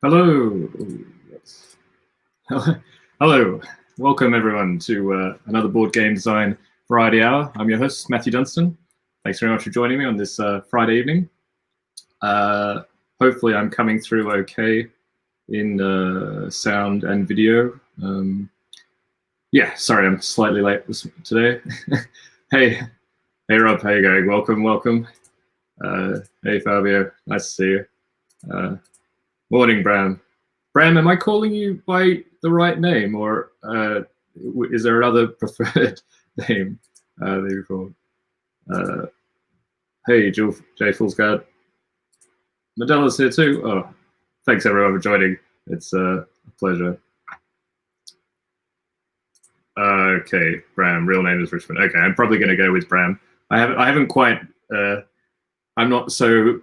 Hello. Ooh, yes. Hello. Welcome everyone to another Board Game Design Variety Hour. I'm your host, Matthew Dunstan. Thanks very much for joining me on this Friday evening. Hopefully I'm coming through okay in sound and video. Yeah, sorry, I'm slightly late today. Hey Rob, how you going? Welcome. Hey Fabio, nice to see you. Morning, Bram. Bram, am I calling you by the right name, or is there another preferred name that you call? Hey, Jay Foolsguard. Modella's here too. Oh, thanks everyone for joining. It's a pleasure. Okay, Bram. Real name is Richmond. Okay, I'm probably going to go with Bram. I haven't quite. I'm not so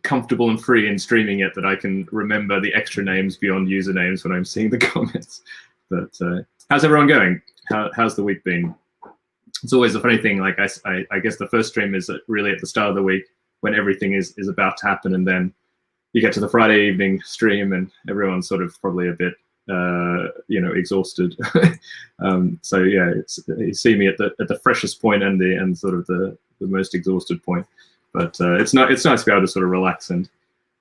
comfortable and free in streaming yet that I can remember the extra names beyond usernames when I'm seeing the comments. But how's everyone going? How's the week been? It's always a funny thing. Like I guess the first stream is really at the start of the week when everything is about to happen, and then you get to the Friday evening stream and everyone's sort of probably a bit exhausted. So yeah, you see me at the freshest point and sort of the most exhausted point. But it's nice to be able to sort of relax and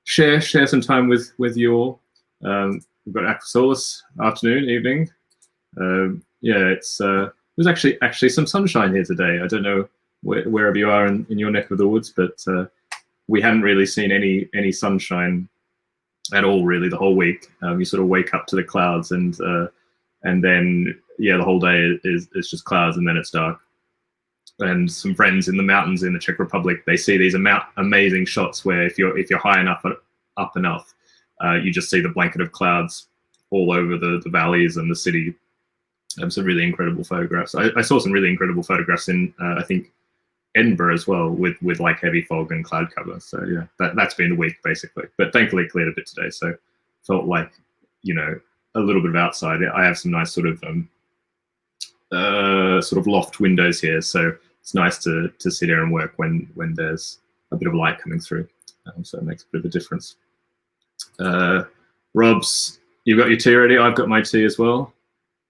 share some time with you all. We've got Aquasolus afternoon, evening. Yeah, there's actually some sunshine here today. I don't know wherever you are in your neck of the woods, but we hadn't really seen any sunshine at all really the whole week. You sort of wake up to the clouds and then yeah, the whole day is just clouds and then it's dark. And some friends in the mountains in the Czech Republic, they see these amazing shots where if you're high enough up enough, you just see the blanket of clouds all over the valleys and the city. Some really incredible photographs. I saw some really incredible photographs in I think Edinburgh as well with like heavy fog and cloud cover. So yeah, that's been the week basically. But thankfully it cleared a bit today, so felt like a little bit of outside. I have some nice sort of loft windows here, so it's nice to sit here and work when there's a bit of light coming through. So it makes a bit of a difference. Rob's, you've got your tea ready. I've got my tea as well.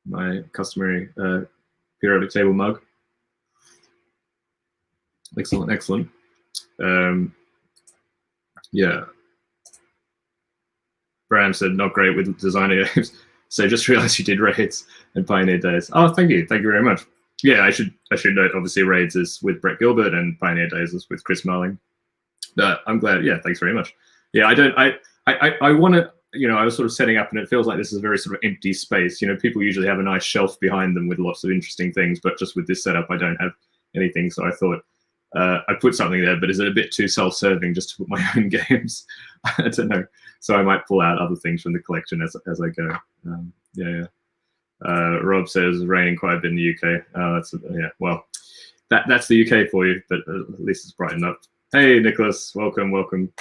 My customary periodic table mug. Excellent. Yeah. Bram said not great with designer games. So just realized you did Raids and Pioneer Days. Oh, thank you very much. Yeah, I should note obviously Raids is with Brett Gilbert and Pioneer Days is with Chris Marling. I'm glad. Yeah, thanks very much. Yeah, I want to. I was sort of setting up, and it feels like this is a very sort of empty space. People usually have a nice shelf behind them with lots of interesting things, but just with this setup, I don't have anything. So I thought I put something there, but is it a bit too self-serving just to put my own games? I don't know. So I might pull out other things from the collection as I go. Yeah. Rob says raining quite a bit in the UK. Yeah. Well, that's the UK for you, but at least it's brightened up. Hey, Nicholas, welcome.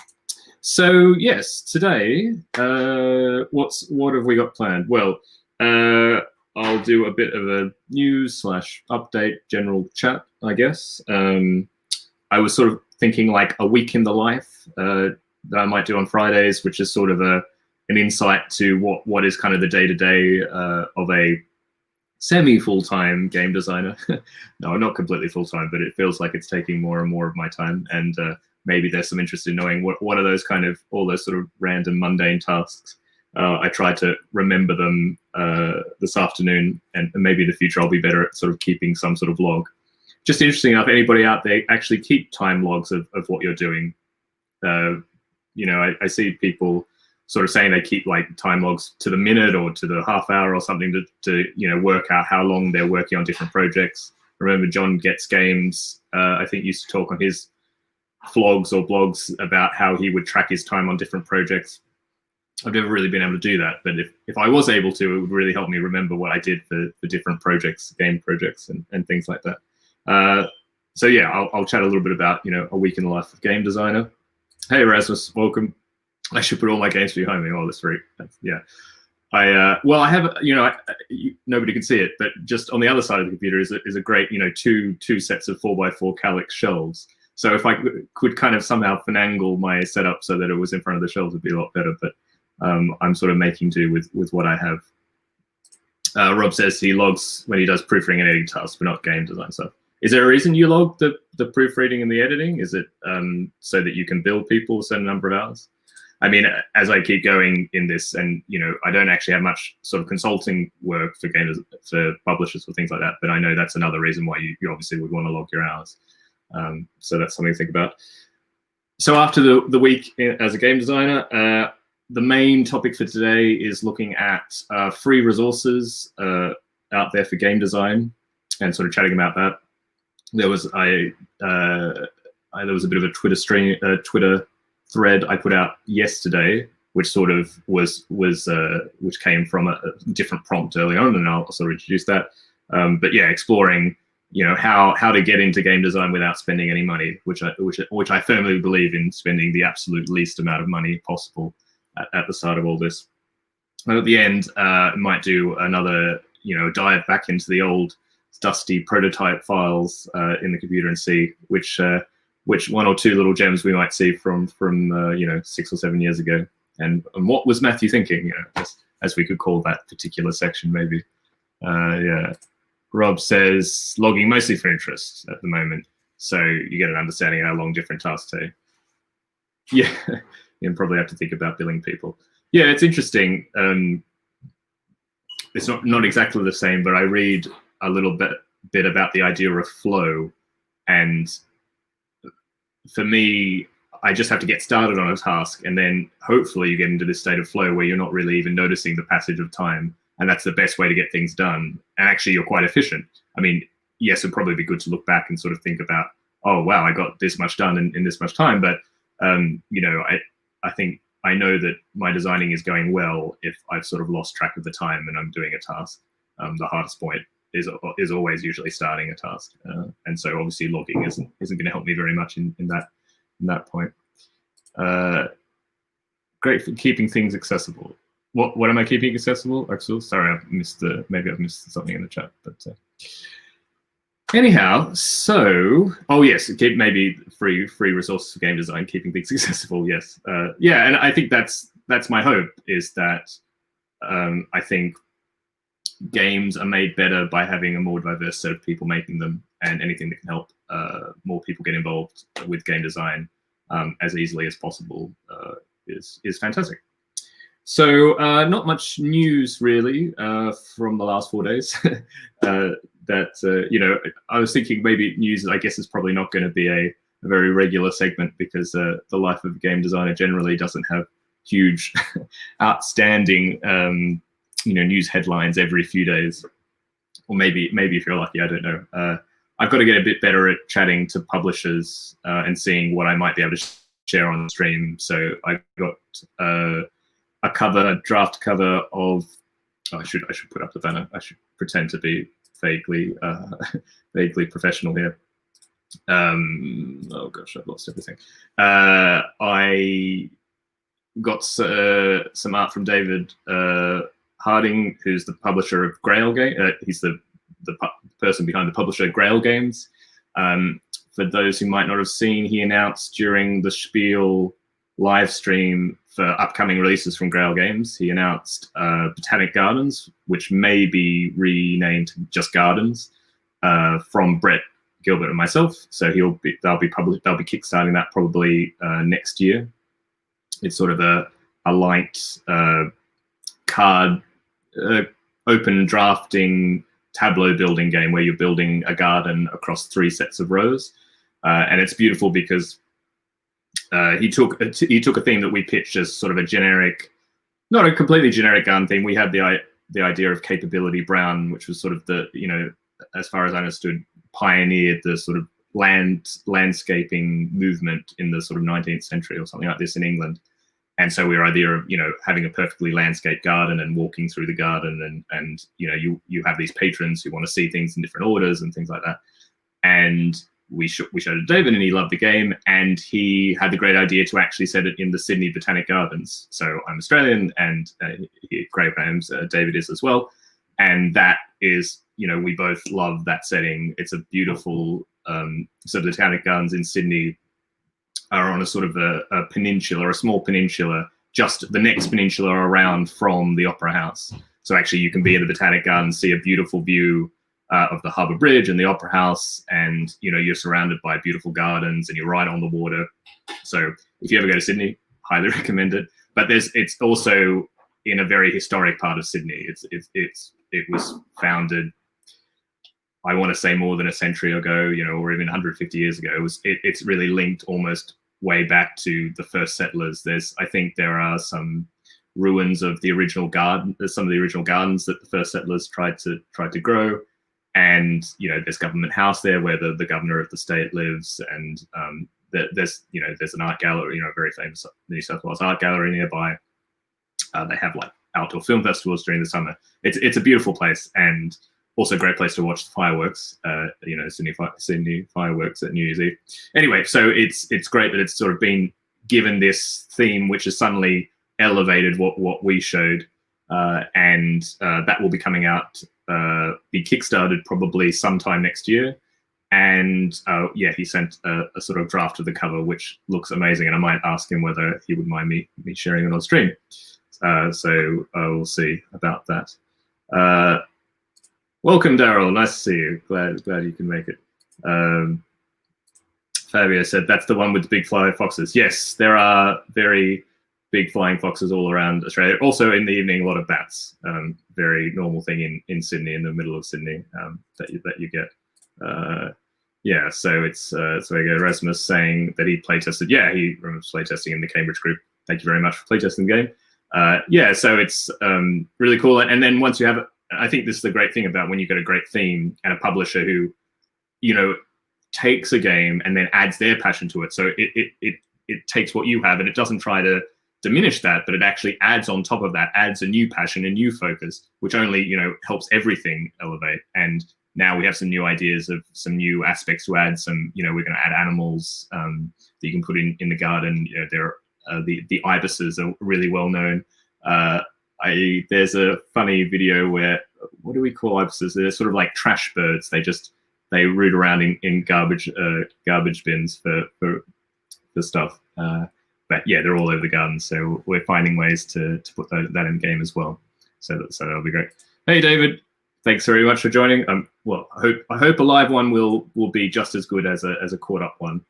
So yes, today, what have we got planned? Well, I'll do a bit of a news/update, general chat, I guess. I was sort of thinking like a week in the life that I might do on Fridays, which is sort of an insight to what is kind of the day-to-day of a semi-full-time game designer. No, not completely full-time, but it feels like it's taking more and more of my time. And maybe there's some interest in knowing what are those kind of, all those sort of random mundane tasks. I tried to remember them this afternoon, and maybe in the future I'll be better at sort of keeping some sort of log. Just interesting enough, anybody out there actually keep time logs of what you're doing. I see people sort of saying they keep like time logs to the minute or to the half hour or something to work out how long they're working on different projects. I remember John Gets Games, I think used to talk on his vlogs or blogs about how he would track his time on different projects. I've never really been able to do that, but if I was able to, it would really help me remember what I did for different projects, game projects and things like that. So yeah, I'll chat a little bit about a week in the life of game designer. Hey Erasmus, welcome. I should put all my games behind me. Oh, that's great. Yeah. I have nobody can see it, but just on the other side of the computer is a great two sets of 4x4 Calyx shelves. So if I could kind of somehow finagle my setup so that it was in front of the shelves, it'd be a lot better. But I'm sort of making do with what I have. Rob says he logs when he does proofreading and editing tasks, but not game design stuff. Is there a reason you log the proofreading and the editing? Is it so that you can bill people a certain number of hours? I mean, as I keep going in this, and I don't actually have much sort of consulting work for gamers, for publishers or things like that, but I know that's another reason why you obviously would want to log your hours. So that's something to think about. So after the week as a game designer, the main topic for today is looking at free resources out there for game design and sort of chatting about that. There was there was a bit of a Twitter thread I put out yesterday, which sort of was which came from a different prompt early on, and I'll sort of introduce that. But yeah, exploring how to get into game design without spending any money, which I firmly believe in, spending the absolute least amount of money possible at the start of all this. And at the end, might do another dive back into the old dusty prototype files in the computer and see which one or two little gems we might see from 6 or 7 years ago, and what was Matthew thinking, as we could call that particular section maybe. Yeah. Rob says logging mostly for interest at the moment, so you get an understanding of how long different tasks take. Yeah, you probably have to think about billing people. Yeah, it's interesting. It's not exactly the same, but I read a little bit about the idea of flow, and for me, I just have to get started on a task, and then hopefully you get into this state of flow where you're not really even noticing the passage of time. And that's the best way to get things done. And actually, you're quite efficient. I mean, yes, it'd probably be good to look back and sort of think about, oh, wow, I got this much done in this much time. But, I think I know that my designing is going well if I've sort of lost track of the time and I'm doing a task. The hardest point is always usually starting a task. And so obviously logging isn't going to help me very much in that point. Great for keeping things accessible. What am I keeping accessible, Axel? Sorry, maybe I've missed something in the chat. But anyhow, so yes, keep maybe free resources for game design, keeping things accessible. Yes, yeah, and I think that's my hope, is that I think games are made better by having a more diverse set of people making them, and anything that can help more people get involved with game design as easily as possible is fantastic. So not much news really from the last 4 days. I was thinking maybe news, I guess, is probably not going to be a very regular segment, because the life of a game designer generally doesn't have huge, outstanding, news headlines every few days. Or maybe if you're lucky, I don't know. I've got to get a bit better at chatting to publishers and seeing what I might be able to share on the stream. So I got a draft cover of. Oh, I should put up the banner. I should pretend to be vaguely professional here. Oh gosh, I've lost everything. I got some art from David Harding, who's the publisher of Grail Games. He's the person behind the publisher Grail Games. For those who might not have seen, he announced during the Spiel live stream for upcoming releases from Grail Games, he announced Botanic Gardens, which may be renamed just Gardens, from Brett Gilbert and myself. So they'll be kickstarting that probably next year. It's sort of a light card open drafting tableau building game where you're building a garden across 3 sets of rows, and it's beautiful because he took a theme that we pitched as sort of a generic, not a completely generic garden theme. We had the idea of Capability Brown, which was sort of as far as I understood, pioneered the sort of landscaping movement in the sort of 19th century or something like this in England. And so our idea of having a perfectly landscaped garden and walking through the garden, and you have these patrons who want to see things in different orders and things like that. And we showed it to David, and he loved the game, and he had the great idea to actually set it in the Sydney Botanic Gardens. So I'm Australian, and Grail Games, David is as well, and that is, we both love that setting. It's a beautiful, so the Botanic Gardens in Sydney are on a sort of a peninsula, a small peninsula just the next peninsula around from the Opera House. So actually you can be in the Botanic Gardens, see a beautiful view of the Harbour Bridge and the Opera House, and you're surrounded by beautiful gardens and you're right on the water. So if you ever go to Sydney, highly recommend it. But it's also in a very historic part of Sydney. It was founded, I want to say, more than a century ago, or even 150 years ago. It's really linked almost way back to the first settlers. I think there are some ruins of the original garden. There's some of the original gardens that the first settlers tried to grow, and there's Government House there where the governor of the state lives, and there's an art gallery, a very famous New South Wales art gallery nearby. They have like outdoor film festivals during the summer. It's a beautiful place, and also a great place to watch the fireworks. Sydney fireworks at New Year's Eve. Anyway, so it's great that it's sort of been given this theme, which has suddenly elevated what we showed, and that will be coming out, be kickstarted probably sometime next year. And he sent a sort of draft of the cover, which looks amazing, and I might ask him whether he would mind me sharing it on stream. So we'll see about that. Welcome, Daryl. Nice to see you. Glad you can make it. Fabio said that's the one with the big flying foxes. Yes, there are very big flying foxes all around Australia. Also in the evening, a lot of bats. Very normal thing in Sydney, in the middle of Sydney, that you get. So it's so we go Rasmus saying that he playtested. Yeah, he remembers playtesting in the Cambridge group. Thank you very much for playtesting the game. So it's really cool. And then once you have it, I think this is the great thing about when you get a great theme and a publisher who, takes a game and then adds their passion to it. So it takes what you have and it doesn't try to diminish that, but it actually adds on top of that, adds a new passion, a new focus, which only, helps everything elevate. And now we have some new ideas of some new aspects to add. Some, we're going to add animals that you can put in the garden. There are the ibises are really well known. There's a funny video where, what do we call ibises? They're sort of like trash birds. They root around in garbage bins for stuff. But yeah, they're all over the garden. So we're finding ways to put that in the game as well. So that'll be great. Hey, David, thanks very much for joining. Well, I hope a live one will be just as good as a caught up one.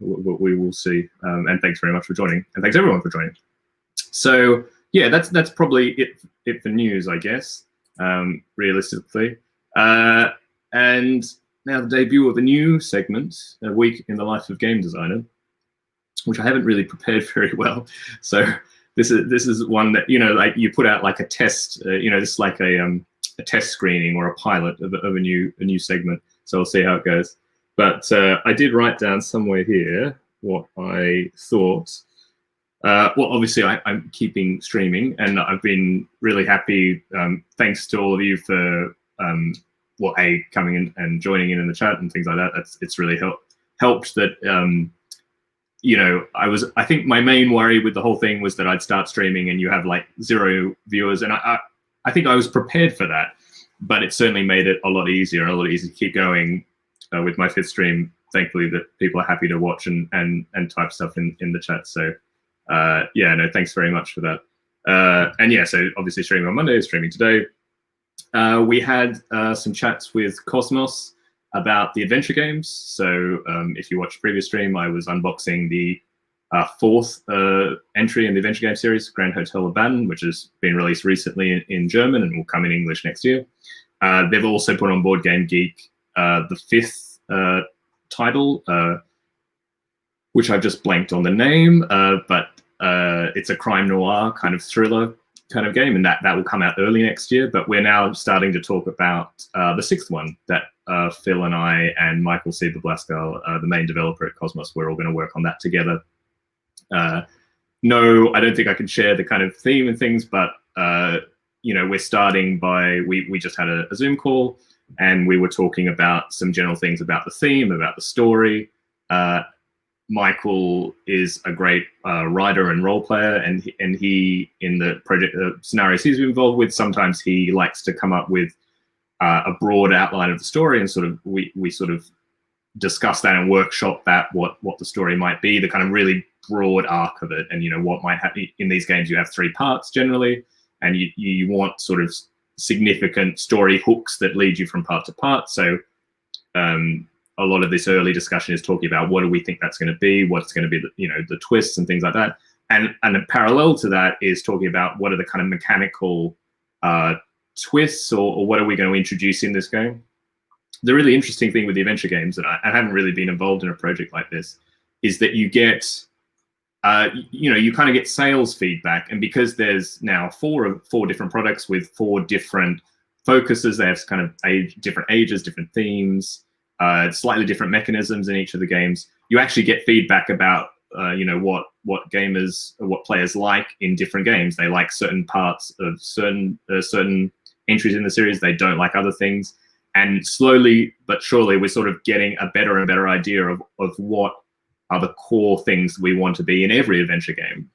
We will see. And thanks very much for joining, and thanks everyone for joining. So yeah, that's probably it for news, I guess. Realistically, and now the debut of a new segment, A Week in the Life of Game Designer, which I haven't really prepared very well. So this is one that like you put out like a test. This is like a test screening or a pilot of a new segment. So we'll see how it goes. But I did write down somewhere here what I thought. Well, obviously, I'm keeping streaming, and I've been really happy. Thanks to all of you for coming in and joining in the chat and things like that. It's really helped that. I think my main worry with the whole thing was that I'd start streaming and you have like 0 viewers, and I think I was prepared for that, but it certainly made it a lot easier to keep going with my 5th stream. Thankfully, that people are happy to watch and type stuff in the chat. So. Thanks very much for that. So obviously streaming on Monday, streaming today. We had some chats with Cosmos about the adventure games. So if you watched the previous stream, I was unboxing the 4th entry in the adventure game series, Grand Hotel of Baden, which has been released recently in German and will come in English next year. They've also put on Board Game Geek the 5th title, which I've just blanked on the name, but it's a crime noir kind of thriller kind of game, and that will come out early next year. But we're now starting to talk about the 6th one that Phil and I and Michael Sieber-Blaskal, the main developer at Cosmos, we're all going to work on that together. No, I don't think I can share the kind of theme and things, but we're starting by, we just had a Zoom call, and we were talking about some general things about the theme, about the story. Michael is a great writer and role player, and he in the project scenarios he's involved with, sometimes he likes to come up with a broad outline of the story, and sort of we sort of discuss that and workshop that what the story might be, the kind of really broad arc of it, and what might happen in these games. You have 3 parts generally, and you want sort of significant story hooks that lead you from part to part. So a lot of this early discussion is talking about what do we think that's going to be, what's going to be the twists and things like that. And a parallel to that is talking about what are the kind of mechanical twists, or what are we going to introduce in this game. The really interesting thing with the adventure games, and I haven't really been involved in a project like this, is that you get, you kind of get sales feedback. And because there's now four different products with 4 different focuses, they have kind of different ages, different themes, slightly different mechanisms in each of the games. You actually get feedback about, what gamers, what players like in different games. They like certain parts of certain entries in the series. They don't like other things. And slowly but surely, we're sort of getting a better and better idea of what are the core things we want to be in every adventure game.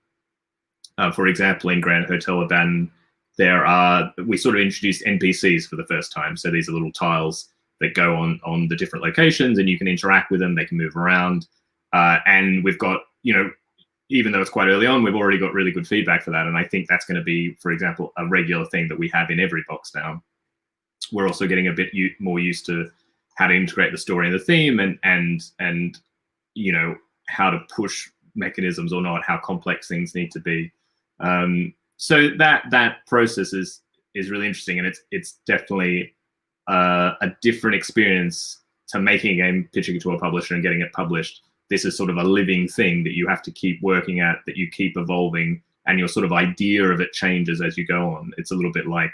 For example, in Grand Hotel Abaddon, we sort of introduced NPCs for the first time. So these are little tiles that go on the different locations, and you can interact with them. They can move around. And we've got, even though it's quite early on, we've already got really good feedback for that. And I think that's going to be, for example, a regular thing that we have in every box now. We're also getting a bit more used to how to integrate the story and the theme, and how to push mechanisms or not, how complex things need to be. So that process is really interesting, and it's definitely a different experience to making a game, pitching it to a publisher and getting it published. This is sort of a living thing that you have to keep working at, that you keep evolving, and your sort of idea of it changes as you go on. It's a little bit like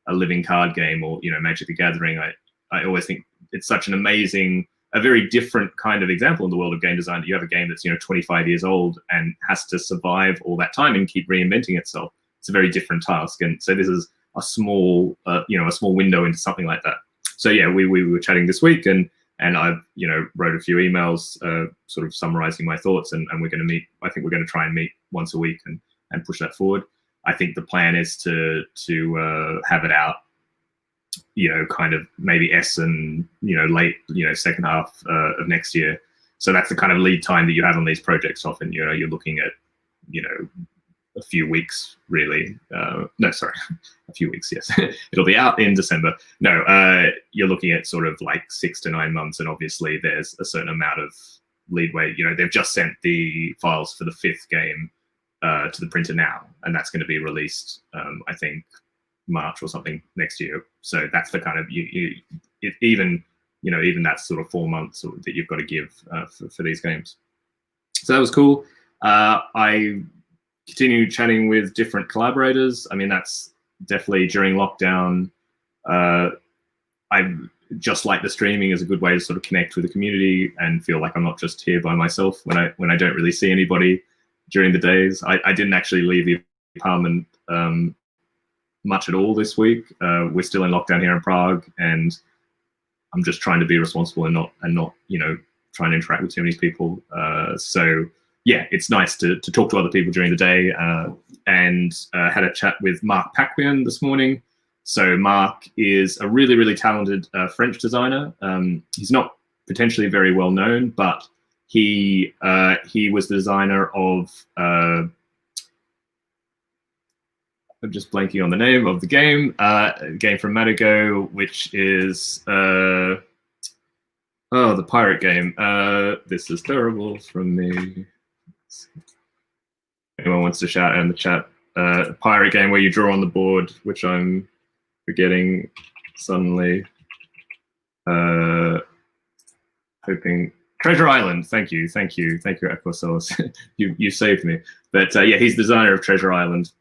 a living card game, or Magic the Gathering. I always think it's such an amazing, a very different kind of example in the world of game design, that you have a game that's 25 years old and has to survive all that time and keep reinventing itself. It's a very different task, and so this is a small a small window into something like that. So yeah, we were chatting this week, and I wrote a few emails sort of summarizing my thoughts, and we're going to meet. I think we're going to try and meet once a week and push that forward. I think the plan is to have it out, kind of maybe late, second half of next year. So that's the kind of lead time that you have on these projects. Often, you're looking at, a few weeks, really. No, sorry, a few weeks, yes. It'll be out in December. No, you're looking at sort of like 6 to 9 months. And obviously there's a certain amount of leadway. They've just sent the files for the 5th game to the printer now, and that's going to be released, I think, March or something next year. So that's the kind of even that's sort of 4 months that you've got to give for these games. So that was cool. I continued chatting with different collaborators. I mean, that's definitely during lockdown. I just like the streaming is a good way to sort of connect with the community and feel like I'm not just here by myself when I don't really see anybody during the days. I didn't actually leave the apartment much at all this week. We're still in lockdown here in Prague, and I'm just trying to be responsible and not trying to interact with too many people. So yeah, it's nice to talk to other people during the day, and had a chat with Marc Paquin this morning. So Marc is a really, really talented French designer. He's not potentially very well known, but he was the designer of, I'm just blanking on the name of the game, game from Madigo, which is, the pirate game. This is terrible from me. Anyone wants to shout out in the chat? Pirate game where you draw on the board, which I'm forgetting suddenly. Hoping Treasure Island. Thank you, Equosource. you saved me. But yeah, he's the designer of Treasure Island,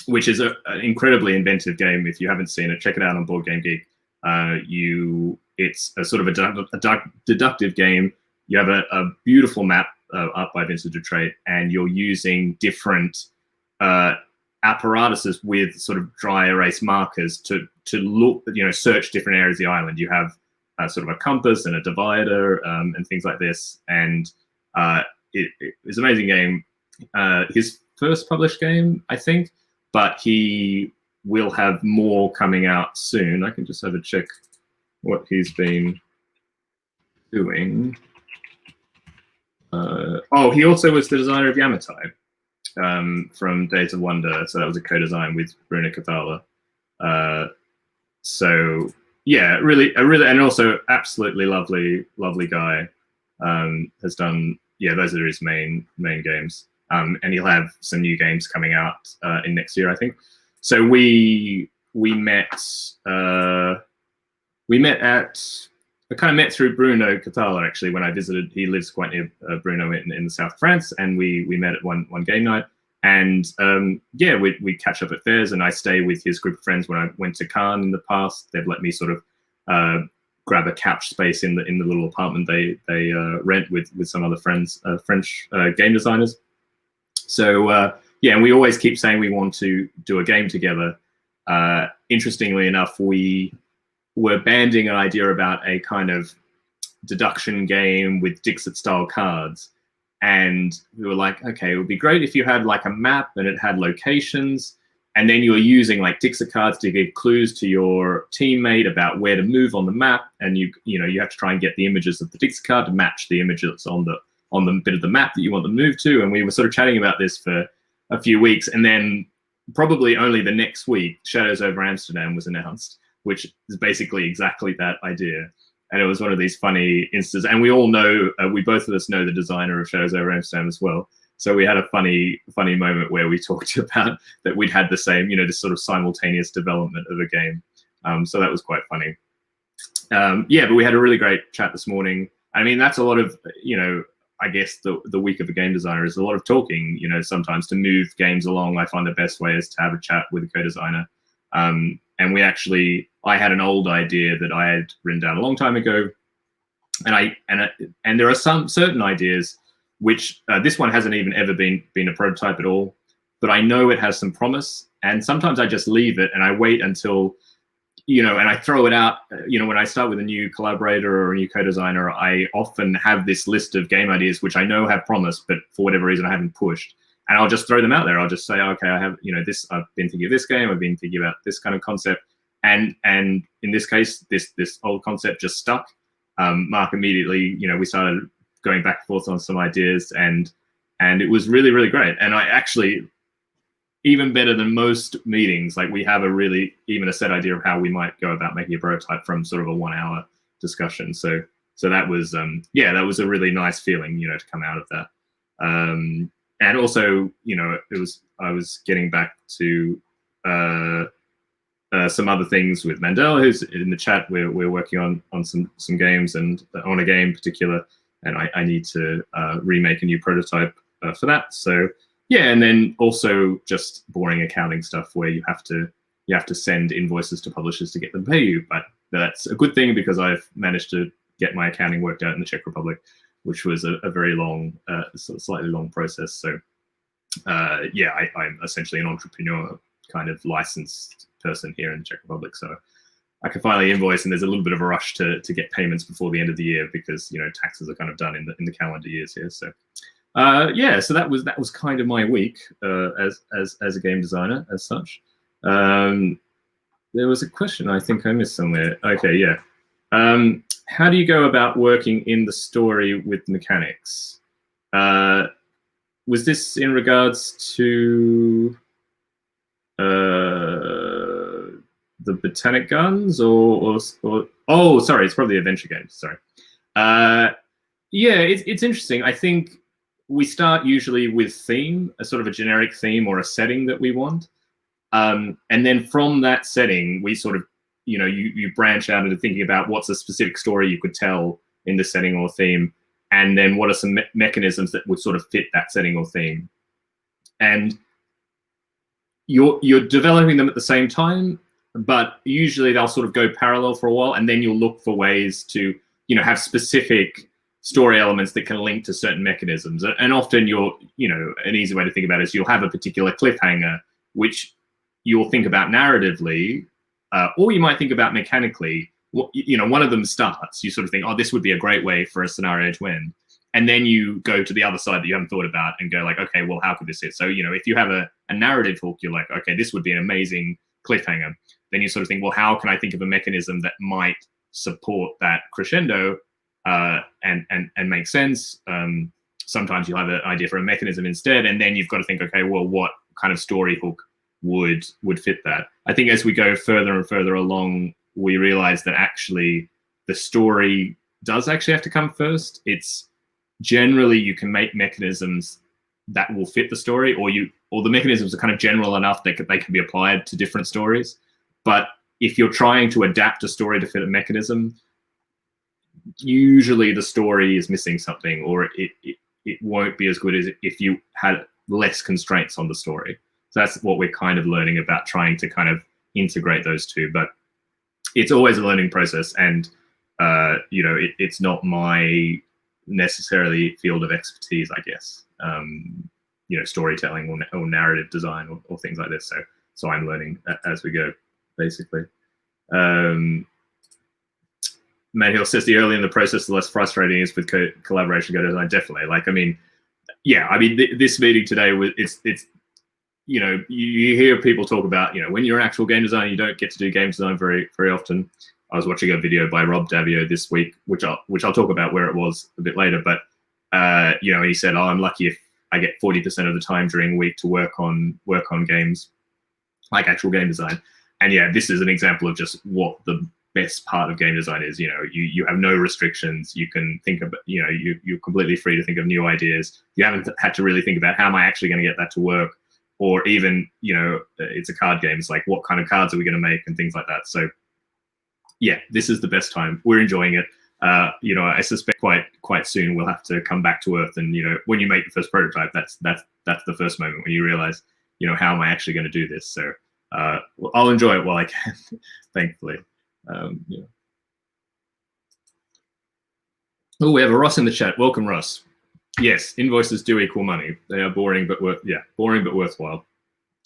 which is an incredibly inventive game. If you haven't seen it, check it out on Board Game Geek. It's a sort of a deductive game. You have a beautiful map up by Vincent Dutrait, and you're using different apparatuses with sort of dry erase markers to look, search different areas of the island. You have sort of a compass and a divider and things like this. And it's an amazing game. His first published game, I think, but he will have more coming out soon. I can just have a check what he's been doing. Oh, he also was the designer of Yamatai from Days of Wonder. So that was a co-design with Bruno Cathala. So yeah, really, and also absolutely lovely guy. Has done, yeah, those are his main games. And he'll have some new games coming out in next year, I think. So we met I kind of met through Bruno Cathala actually when I visited. He lives quite near Bruno in the south of France, and we met at one game night. And yeah, we catch up at fairs, and I stay with his group of friends. When I went to Cannes in the past, they've let me sort of grab a couch space in the little apartment they rent with some other friends, French game designers. So yeah, and we always keep saying we want to do a game together. Interestingly enough, we were banding an idea about a kind of deduction game with Dixit-style cards. And we were like, okay, it would be great if you had like a map and it had locations, and then you were using like Dixit cards to give clues to your teammate about where to move on the map. And you have to try and get the images of the Dixit card to match the image that's on the bit of the map that you want to move to. And we were sort of chatting about this for a few weeks, and then probably only the next week, Shadows over Amsterdam was announced, which is basically exactly that idea. And it was one of these funny instances. And we all know, we both of us know the designer of Shadows over Amsterdam as well. So we had a funny moment where we talked about that we'd had the same, this sort of simultaneous development of a game. So that was quite funny. Yeah, but we had a really great chat this morning. I mean, that's a lot of, I guess the week of a game designer is a lot of talking. Sometimes to move games along, I find the best way is to have a chat with a co-designer. And I had an old idea that I had written down a long time ago, and there are some certain ideas which this one hasn't even ever been a prototype at all, but I know it has some promise. And sometimes I just leave it and I wait until, and I throw it out. When I start with a new collaborator or a new co-designer, I often have this list of game ideas which I know have promise, but for whatever reason I haven't pushed. And I'll just throw them out there. I'll just say, okay, I have, this. I've been thinking of this game. I've been thinking about this kind of concept, and in this case, this old concept just stuck. Mark immediately, we started going back and forth on some ideas, and it was really, really great. And I actually, even better than most meetings, like we have even a set idea of how we might go about making a prototype from sort of a 1 hour discussion. So that was, that was a really nice feeling, to come out of that. And also, I was getting back to some other things with Mandel, who's in the chat. We're working on some games, and on a game in particular, and I need to remake a new prototype for that. So yeah, and then also just boring accounting stuff where you have to send invoices to publishers to get them to pay you. But that's a good thing because I've managed to get my accounting worked out in the Czech Republic, which was a very long, slightly long process. So yeah, I'm essentially an entrepreneur kind of licensed person here in the Czech Republic. So I can finally invoice, and there's a little bit of a rush to get payments before the end of the year because taxes are kind of done in the calendar years here. So yeah, so that was kind of my week as a game designer as such. There was a question I think I missed somewhere. Okay, yeah. How do you go about working in the story with mechanics? Was this in regards to the Botanic Gardens or oh, sorry, it's probably adventure games. Sorry. Yeah, it's interesting. I think we start usually with theme, a sort of a generic theme or a setting that we want. And then from that setting, we sort of, you branch out into thinking about what's a specific story you could tell in the setting or theme. And then what are some mechanisms that would sort of fit that setting or theme. And you're developing them at the same time, but usually they'll sort of go parallel for a while, and then you'll look for ways to, have specific story elements that can link to certain mechanisms. And often an easy way to think about it is you'll have a particular cliffhanger, which you'll think about narratively, or you might think about mechanically. One of them starts, you sort of think, oh, this would be a great way for a scenario to end. And then you go to the other side that you haven't thought about and go like, okay, well, how could this hit? So, if you have a narrative hook, you're like, okay, this would be an amazing cliffhanger. Then you sort of think, well, how can I think of a mechanism that might support that crescendo and make sense? sometimes you'll have an idea for a mechanism instead, and then you've got to think, okay, well, what kind of story hook would fit that? I think as we go further and further along, we realize that actually the story does actually have to come first. It's generally you can make mechanisms that will fit the story, or the mechanisms are kind of general enough that they can be applied to different stories. But if you're trying to adapt a story to fit a mechanism, usually the story is missing something, or it won't be as good as if you had less constraints on the story. So that's what we're kind of learning about, trying to kind of integrate those two. But it's always a learning process, and it's not my necessarily field of expertise, I guess. Storytelling or narrative design or things like this. So I'm learning as we go, basically. Mayhill says the earlier in the process, the less frustrating it is with collaboration go design. Definitely. This meeting today was it's you hear people talk about, when you're an actual game designer, you don't get to do game design very, very often. I was watching a video by Rob Davio this week, which I'll talk about where it was a bit later. But he said, "Oh, I'm lucky if I get 40% of the time during the week to work on games, like actual game design." And yeah, this is an example of just what the best part of game design is. You have no restrictions. You can think about, you're completely free to think of new ideas. You haven't had to really think about how am I actually going to get that to work, or even, it's a card game. It's like, what kind of cards are we going to make and things like that. So yeah, this is the best time. We're enjoying it. I suspect quite soon we'll have to come back to earth, and when you make the first prototype, that's the first moment when you realize, how am I actually going to do this? So I'll enjoy it while I can, thankfully. Oh, we have a Ross in the chat. Welcome, Ross. Yes, invoices do equal money. They are boring but worthwhile.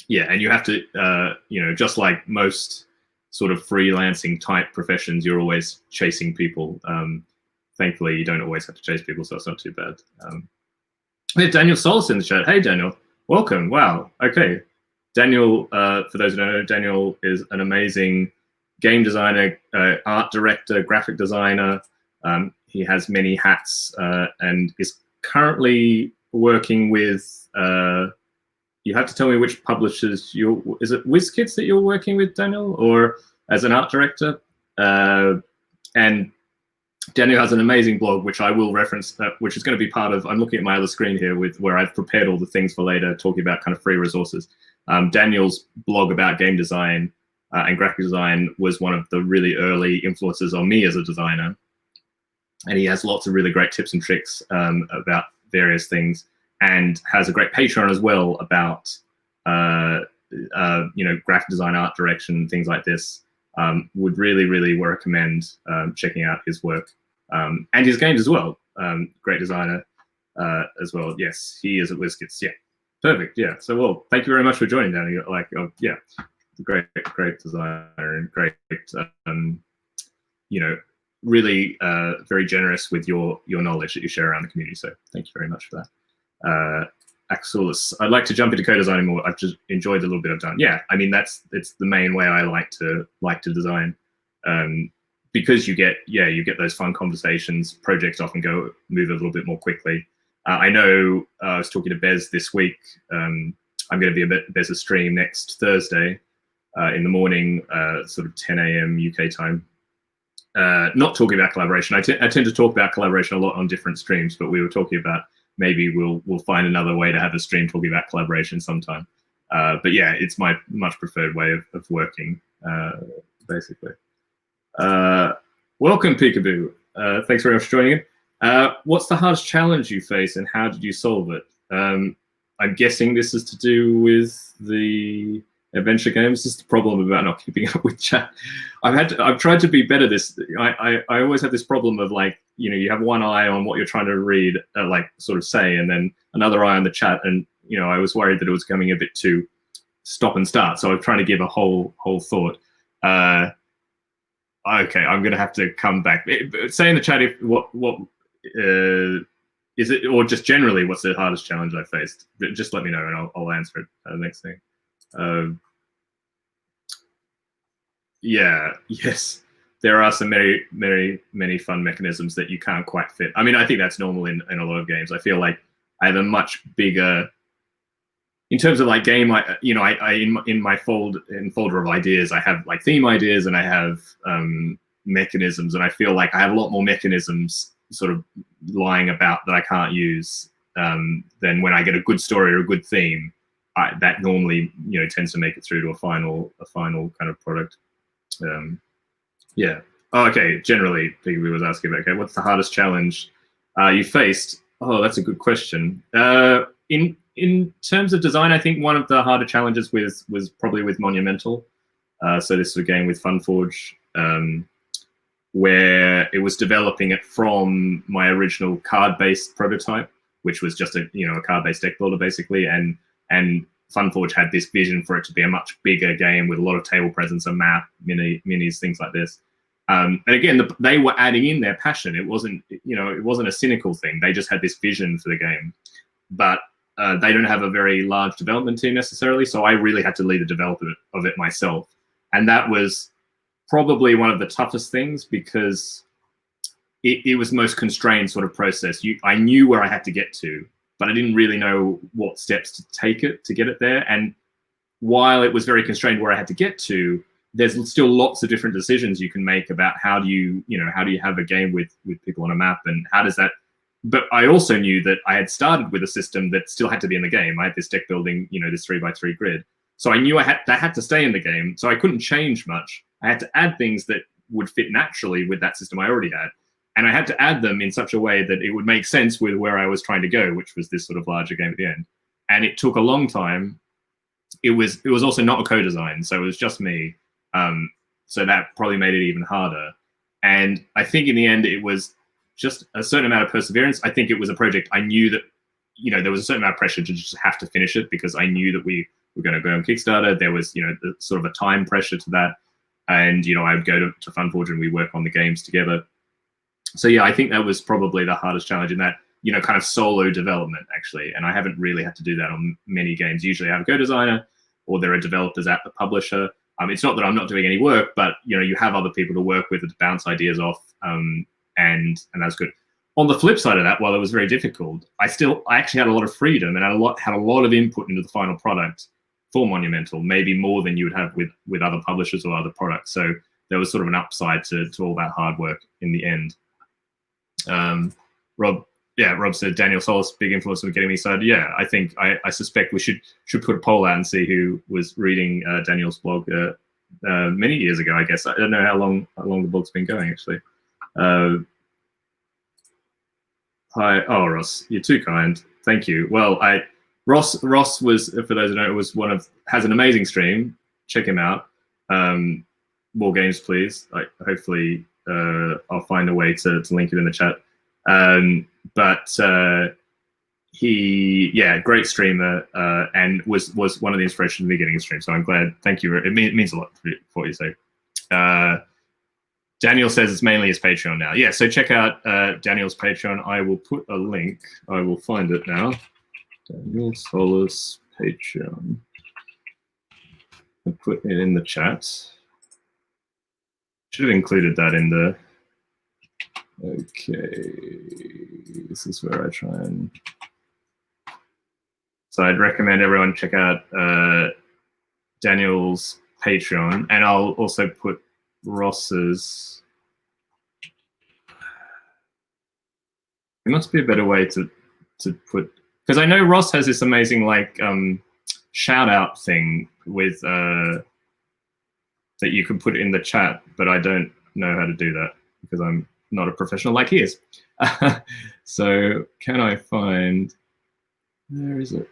Yeah, and you have to just like most sort of freelancing type professions, you're always chasing people. Thankfully, you don't always have to chase people, so it's not too bad. We have Daniel Solis in the chat. Hey, Daniel. Welcome. Wow. Okay. Daniel, for those who don't know, Daniel is an amazing game designer, art director, graphic designer. He has many hats and is currently working with, you have to tell me which publishers is it WizKids that you're working with, Daniel, or as an art director? And Daniel has an amazing blog, which I will reference, which is going to be part of, I'm looking at my other screen here where I've prepared all the things for later, talking about kind of free resources. Daniel's blog about game design and graphic design was one of the really early influences on me as a designer. And he has lots of really great tips and tricks about various things, and has a great Patreon as well about, graphic design, art direction, things like this. Would really, really recommend checking out his work and his games as well. Great designer as well. Yes, he is at WizKids. Yeah, perfect. Yeah. So, well, thank you very much for joining, Danny. Great designer and great, really very generous with your knowledge that you share around the community. So, thank you very much for that. Axelis, I'd like to jump into co-designing more. I've just enjoyed a little bit I've done. Yeah, I mean it's the main way I like to design, because you get those fun conversations. Projects often move a little bit more quickly. I know I was talking to Bez this week. I'm going to be at Bez's stream next Thursday in the morning, sort of 10 a.m. UK time. Not talking about collaboration. I tend to talk about collaboration a lot on different streams, but we were talking about maybe we'll find another way to have a stream talking about collaboration sometime. But yeah, it's my much preferred way of working, basically. Welcome, Peekaboo. Thanks very much for joining in. What's the hardest challenge you face, and how did you solve it? I'm guessing this is to do with the adventure games. This is the problem about not keeping up with chat. I've tried to be better. I always have this problem of you have one eye on what you're trying to read, sort of say, and then another eye on the chat. And I was worried that it was coming a bit too stop and start. So I'm trying to give a whole thought. Okay, I'm gonna have to come back. Say in the chat if what is it, or just generally what's the hardest challenge I faced. Just let me know and I'll answer it. Next thing. Yeah, yes, there are some many fun mechanisms that you can't quite fit. I mean, I think that's normal in a lot of games. I feel like I have a much bigger, in terms of like game, I in my folder of ideas, I have like theme ideas and I have mechanisms, and I feel like I have a lot more mechanisms sort of lying about that I can't use than when I get a good story or a good theme. That normally tends to make it through to a final kind of product. Yeah. Oh, okay. Generally, Piggy was asking about, okay, what's the hardest challenge you faced? Oh, that's a good question. In terms of design, I think one of the harder challenges was probably with Monumental. So this was a game with Funforge, where it was developing it from my original card-based prototype, which was just a card-based deck builder basically, and Funforge had this vision for it to be a much bigger game with a lot of table presence, a map, minis, things like this. And again, they were adding in their passion. It wasn't a cynical thing. They just had this vision for the game, but they don't have a very large development team necessarily. So I really had to lead the development of it myself, and that was probably one of the toughest things because it was the most constrained sort of process. I knew where I had to get to, but I didn't really know what steps to take it to get it there. And while it was very constrained where I had to get to, there's still lots of different decisions you can make about how do you have a game with people on a map, and how does that. But I also knew that I had started with a system that still had to be in the game. I had this deck building, this 3x3 grid. So I knew that had to stay in the game. So I couldn't change much. I had to add things that would fit naturally with that system I already had. And I had to add them in such a way that it would make sense with where I was trying to go, which was this sort of larger game at the end. And it took a long time. It was also not a co-design, so it was just me. So that probably made it even harder. And I think in the end, it was just a certain amount of perseverance. I think it was a project I knew that, there was a certain amount of pressure to just have to finish it because I knew that we were going to go on Kickstarter. There was, sort of a time pressure to that. And, I would go to Funforge and we work on the games together. So yeah, I think that was probably the hardest challenge in that, kind of solo development actually. And I haven't really had to do that on many games. Usually I have a co-designer or there are developers at the publisher. It's not that I'm not doing any work, but you have other people to work with to bounce ideas off, and that's good. On the flip side of that, while it was very difficult, I actually had a lot of freedom and had a lot of input into the final product for Monumental, maybe more than you would have with other publishers or other products. So there was sort of an upside to all that hard work in the end. Rob said Daniel Solis, big influence on getting me started. Yeah, I think I suspect we should put a poll out and see who was reading Daniel's blog many years ago. I guess I don't know how long the blog's been going actually. Hi, Ross, you're too kind. Thank you. Well, Ross was, for those who don't know, has an amazing stream. Check him out. More games, please. Hopefully, I'll find a way to link it in the chat. Great streamer, and was one of the inspirations of me getting a stream. So I'm glad. Thank you. It means a lot for what you say. Daniel says it's mainly his Patreon now. Yeah, so check out Daniel's Patreon. I will put a link. I will find it now. Daniel Solis Patreon. I'll put it in the chat. Should have included that in the. Okay, this is where I try and. So I'd recommend everyone check out Daniel's Patreon, and I'll also put Ross's. There must be a better way to put, because I know Ross has this amazing shout out thing with that you can put in the chat, but I don't know how to do that because I'm not a professional like he is. So can I find, where is it?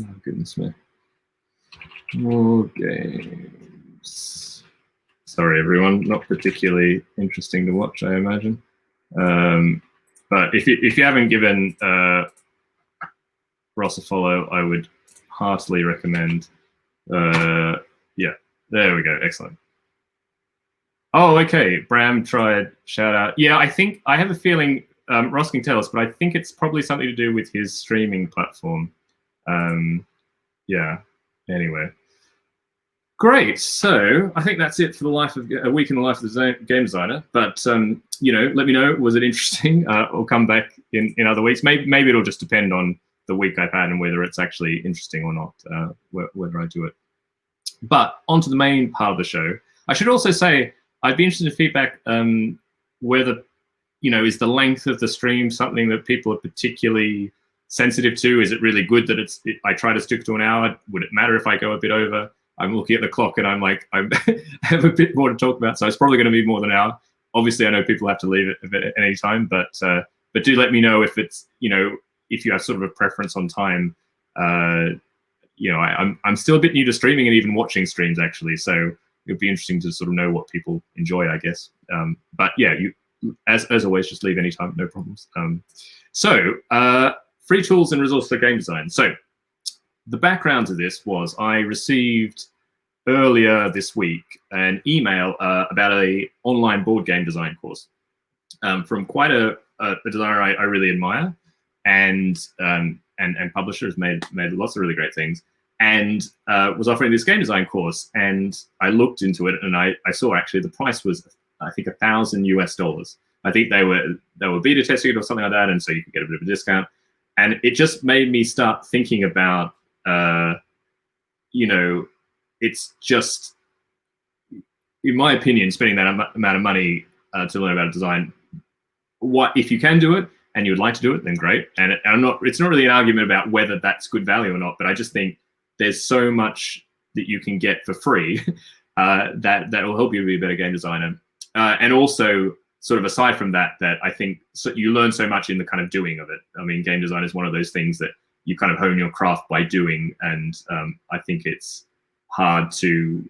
Oh goodness me. More games. Sorry everyone, not particularly interesting to watch, I imagine. But if you haven't given Ross a follow, I would heartily recommend. Yeah, there we go. Excellent. Oh, okay. Bram tried shout out. Yeah, I think I have a feeling Ross can tell us, but I think it's probably something to do with his streaming platform. Yeah. Anyway. Great. So I think that's it for a week in the life of the game designer. But let me know. Was it interesting? We'll come back in other weeks. Maybe it'll just depend on the week I've had and whether it's actually interesting or not, whether I do it. But onto the main part of the show. I should also say I'd be interested in feedback whether, is the length of the stream something that people are particularly sensitive to? Is it really good that I try to stick to an hour? Would it matter if I go a bit over? I'm looking at the clock and I'm like, I have a bit more to talk about, so it's probably going to be more than an hour. Obviously, I know people have to leave it at any time, but do let me know if it's, if you have sort of a preference on time. I'm still a bit new to streaming and even watching streams actually, so it'd be interesting to sort of know what people enjoy, I guess. But yeah, as always, just leave anytime, no problems. Free tools and resources for game design. So the background to this was I received earlier this week an email about a online board game design course from quite a designer I really admire, and publisher, has made lots of really great things, and was offering this game design course. And I looked into it and I saw actually the price was, I think, $1,000 US. I think they were beta testing it or something like that, and so you could get a bit of a discount. And it just made me start thinking about, it's just, in my opinion, spending that amount of money to learn about design. What if you can do it and you would like to do it, then great. And it's not really an argument about whether that's good value or not, but I just think there's so much that you can get for free that will help you to be a better game designer. And also, sort of aside from that I think you learn so much in the kind of doing of it. I mean, game design is one of those things that you kind of hone your craft by doing, and I think it's hard to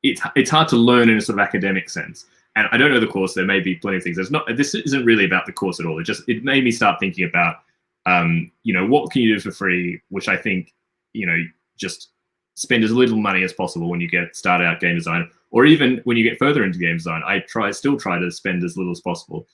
it's hard to learn in a sort of academic sense. And I don't know the course. There may be plenty of things. This isn't really about the course at all. It made me start thinking about what can you do for free, which I think just spend as little money as possible when you get started out game design, or even when you get further into game design. I still try to spend as little as possible.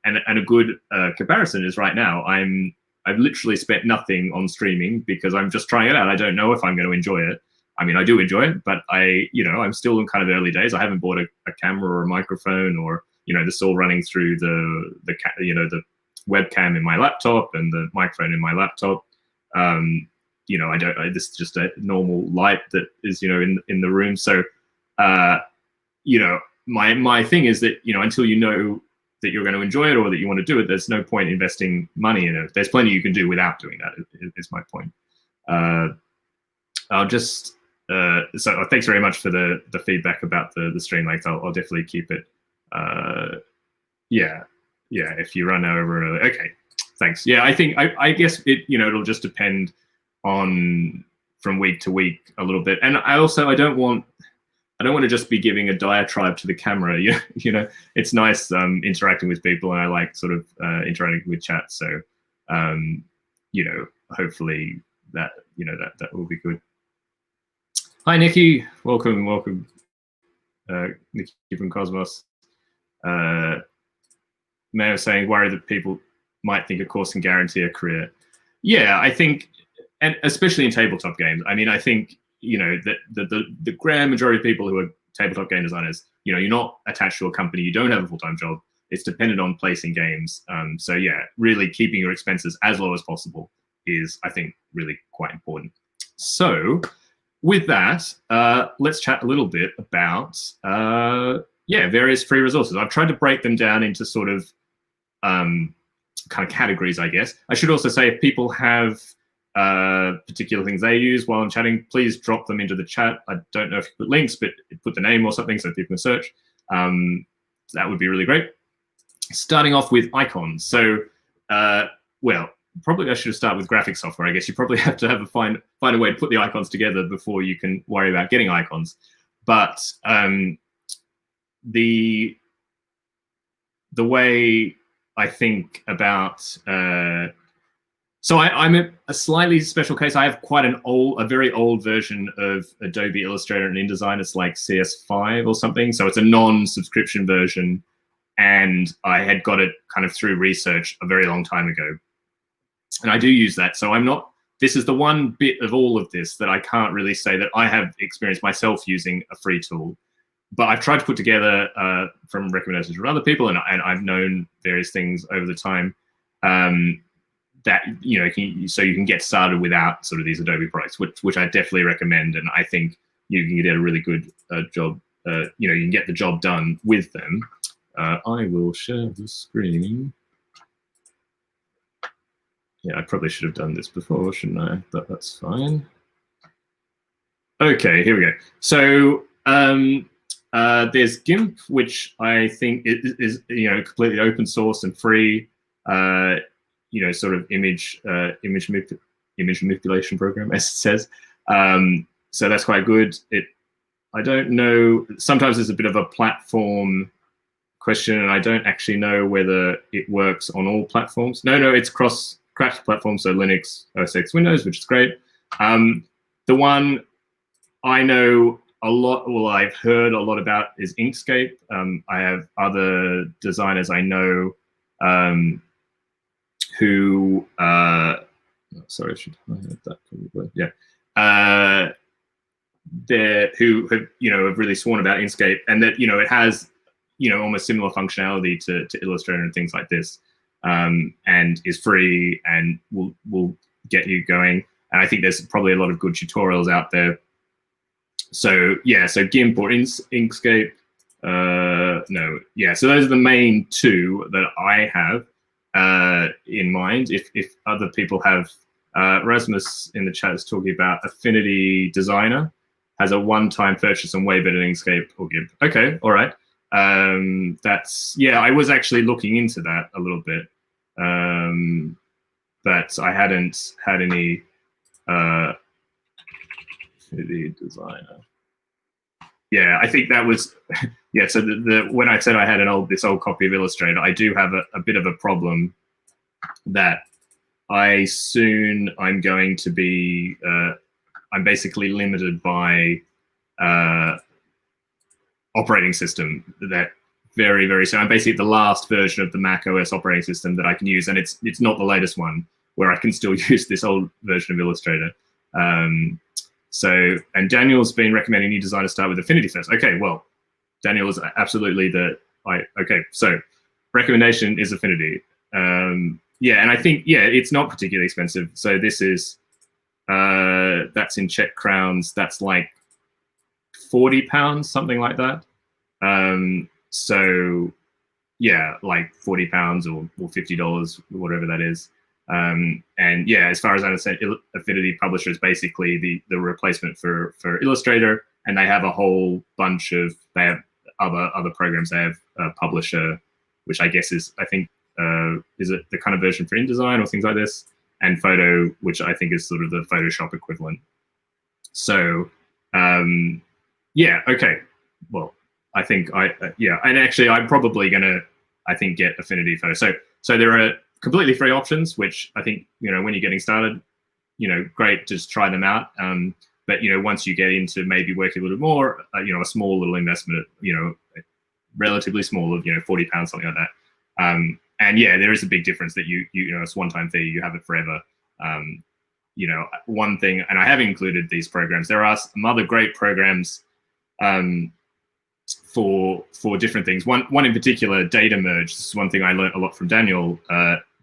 And a good comparison is right now I've literally spent nothing on streaming because I'm just trying it out. I don't know if I'm going to enjoy it. I mean, I do enjoy it, but I'm still in kind of early days. I haven't bought a camera or a microphone, or this all running through the webcam in my laptop and the microphone in my laptop. This is just a normal light that is in the room. So my thing is that until you know that you're going to enjoy it or that you want to do it, there's no point investing money in it. There's plenty you can do without doing that, is my point. I'll just so thanks very much for the feedback about the stream length. I'll definitely keep it. Yeah, if you run over, okay, thanks. Yeah, I think I guess it'll just depend on from week to week a little bit. And I don't want to just be giving a diatribe to the camera. It's nice interacting with people, and I like sort of interacting with chat. So hopefully that will be good. Hi, Nikki. Welcome. Nikki from Cosmos. May was saying, worried that people might think a course can guarantee a career. Yeah, I think, and especially in tabletop games. I mean, I think that the grand majority of people who are tabletop game designers, you're not attached to a company. You don't have a full-time job. It's dependent on placing games. So yeah, really keeping your expenses as low as possible is, I think, really quite important. So with that, let's chat a little bit about various free resources. I've tried to break them down into sort of kind of categories, I guess. I should also say, if people have particular things they use while I'm chatting, please drop them into the chat. I don't know if you put links, but put the name or something so people can search. That would be really great. Starting off with icons. So, probably I should have started with graphic software. I guess you probably have to find a way to put the icons together before you can worry about getting icons. But the way I think about so I'm a slightly special case. I have quite a very old version of Adobe Illustrator and InDesign. It's like CS5 or something. So it's a non-subscription version, and I had got it kind of through research a very long time ago. And I do use that. So this is the one bit of all of this that I can't really say that I have experienced myself using a free tool. But I've tried to put together from recommendations from other people, and I've known various things over the time. that so you can get started without sort of these Adobe products, which I definitely recommend, and I think you can get a really good job. You can get the job done with them. I will share the screen. Yeah, I probably should have done this before, shouldn't I? But that's fine. Okay, here we go. So there's GIMP, which I think is completely open source and free. Sort of image manipulation program, as it says. So that's quite good. I don't know. Sometimes there's a bit of a platform question, and I don't actually know whether it works on all platforms. No, it's cross platforms, so Linux, OS X, Windows, which is great. The one I know a lot, well, I've heard a lot about is Inkscape. I have other designers I know who, sorry, I should highlight that probably. Yeah. Who have really sworn about Inkscape, and that it has almost similar functionality to Illustrator and things like this, and is free and will get you going. And I think there's probably a lot of good tutorials out there. So yeah, so GIMP or Inkscape. So those are the main two that I have in mind. If other people have, Rasmus in the chat is talking about Affinity Designer has a one-time purchase and way better than Inkscape or GIMP. Okay, all right. I was actually looking into that a little bit, but I hadn't had any Affinity Designer. Yeah, I think that was yeah. So when I said I had this old copy of Illustrator, I do have a bit of a problem that I'm going to be. I'm basically limited by operating system that very soon. I'm basically the last version of the Mac OS operating system that I can use, and it's not the latest one where I can still use this old version of Illustrator. And Daniel's been recommending new designers start with Affinity first. Okay, well, Daniel is absolutely so recommendation is Affinity. Yeah, and I think, it's not particularly expensive. So this is, that's in Czech crowns. That's like £40, something like that. So yeah, like £40 or $50, whatever that is. And yeah, as far as I understand, Affinity Publisher is basically the replacement for Illustrator, and they have a whole bunch of, they have other programs. They have Publisher, which I guess is, I think, is it the kind of version for InDesign or things like this, and Photo, which I think is sort of the Photoshop equivalent. So yeah, okay, well, I think and actually I'm probably gonna, I think, get Affinity Photo. So there are completely free options, which I think, when you're getting started, great, just try them out. But once you get into maybe working a little bit more, a small little investment, relatively small of £40, something like that. And yeah, there is a big difference that it's one-time fee, you have it forever. One thing, and I have included these programs. There are some other great programs for different things. One in particular, Data Merge. This is one thing I learned a lot from Daniel.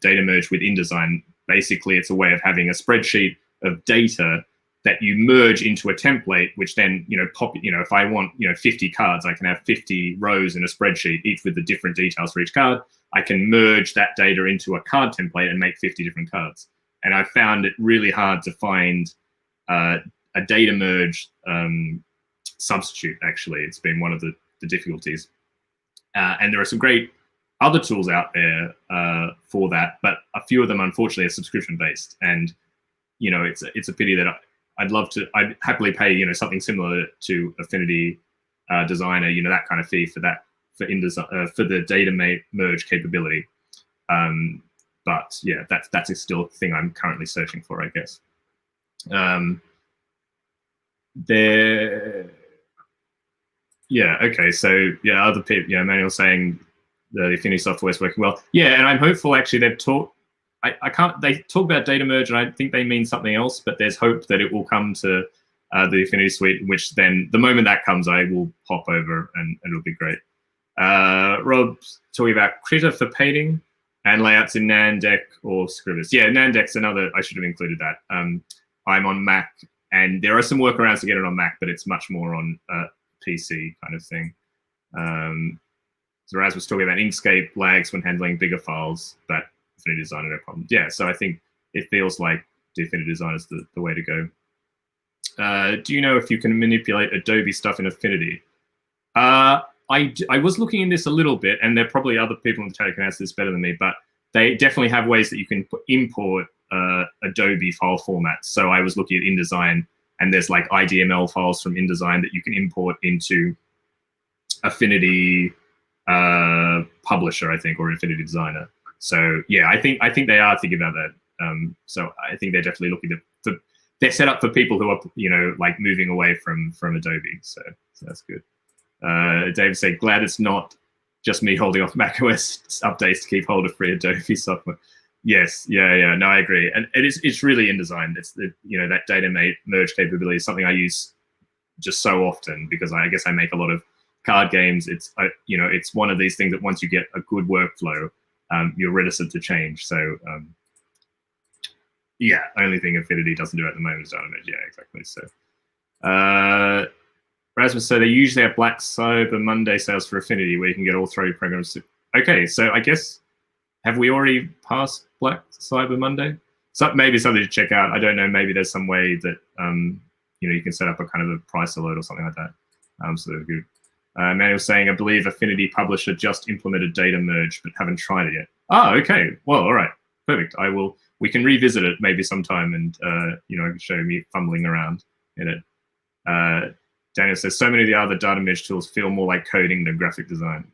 Data Merge with InDesign. Basically, it's a way of having a spreadsheet of data that you merge into a template, which then, if I want, 50 cards, I can have 50 rows in a spreadsheet, each with the different details for each card. I can merge that data into a card template and make 50 different cards. And I found it really hard to find a data merge substitute, actually. It's been one of the difficulties. And there are some great other tools out there for that, but a few of them, unfortunately, are subscription-based. And, it's a pity that I'd happily pay, something similar to Affinity Designer, that kind of fee for that, for InDesign, for the data merge capability. But yeah, that's still a thing I'm currently searching for, I guess. Yeah, okay, so yeah, other people, Manuel's saying the Affinity software is working well. Yeah, and I'm hopeful, actually, they've talked, they talk about data merge, and I think they mean something else, but there's hope that it will come to the Affinity Suite, which then, the moment that comes, I will hop over and it'll be great. Rob's talking about Krita for painting, and layouts in Nandeck or Scribus. Yeah, Nandeck's another. I should have included that. I'm on Mac, and there are some workarounds to get it on Mac, but it's much more on PC kind of thing. So Raz was talking about Inkscape lags when handling bigger files, but Affinity Designer, no problem. Yeah, so I think it feels like the Affinity Designer is the way to go. Do you know if you can manipulate Adobe stuff in Affinity? I was looking in this a little bit, and there are probably other people in the chat who can answer this better than me, but they definitely have ways that you can import Adobe file formats. So I was looking at InDesign, and there's like IDML files from InDesign that you can import into Affinity Publisher, I think, or Affinity Designer. So yeah, I think they are thinking about that. So I think they're definitely looking to. They're set up for people who are, like moving away from Adobe. So that's good. Dave said, glad it's not just me holding off macOS updates to keep hold of free Adobe software. Yes, yeah. No, I agree, and it's really InDesign. It's that data merge capability is something I use just so often because I guess I make a lot of card games. It's one of these things that once you get a good workflow, you're reticent to change. So yeah, only thing Affinity doesn't do at the moment is data merge. Yeah, exactly. So Rasmus, so they usually have Black Cyber Monday sales for Affinity where you can get all 3 programs. Okay, so I guess, have we already passed Black Cyber Monday? So maybe something to check out. I don't know. Maybe there's some way that you can set up a kind of a price alert or something like that. So they're good. Manuel's saying, I believe Affinity Publisher just implemented data merge, but haven't tried it yet. Oh, okay. Well, all right, perfect. We can revisit it maybe sometime, and I can show me fumbling around in it. Daniel says, so many of the other data merge tools feel more like coding than graphic design.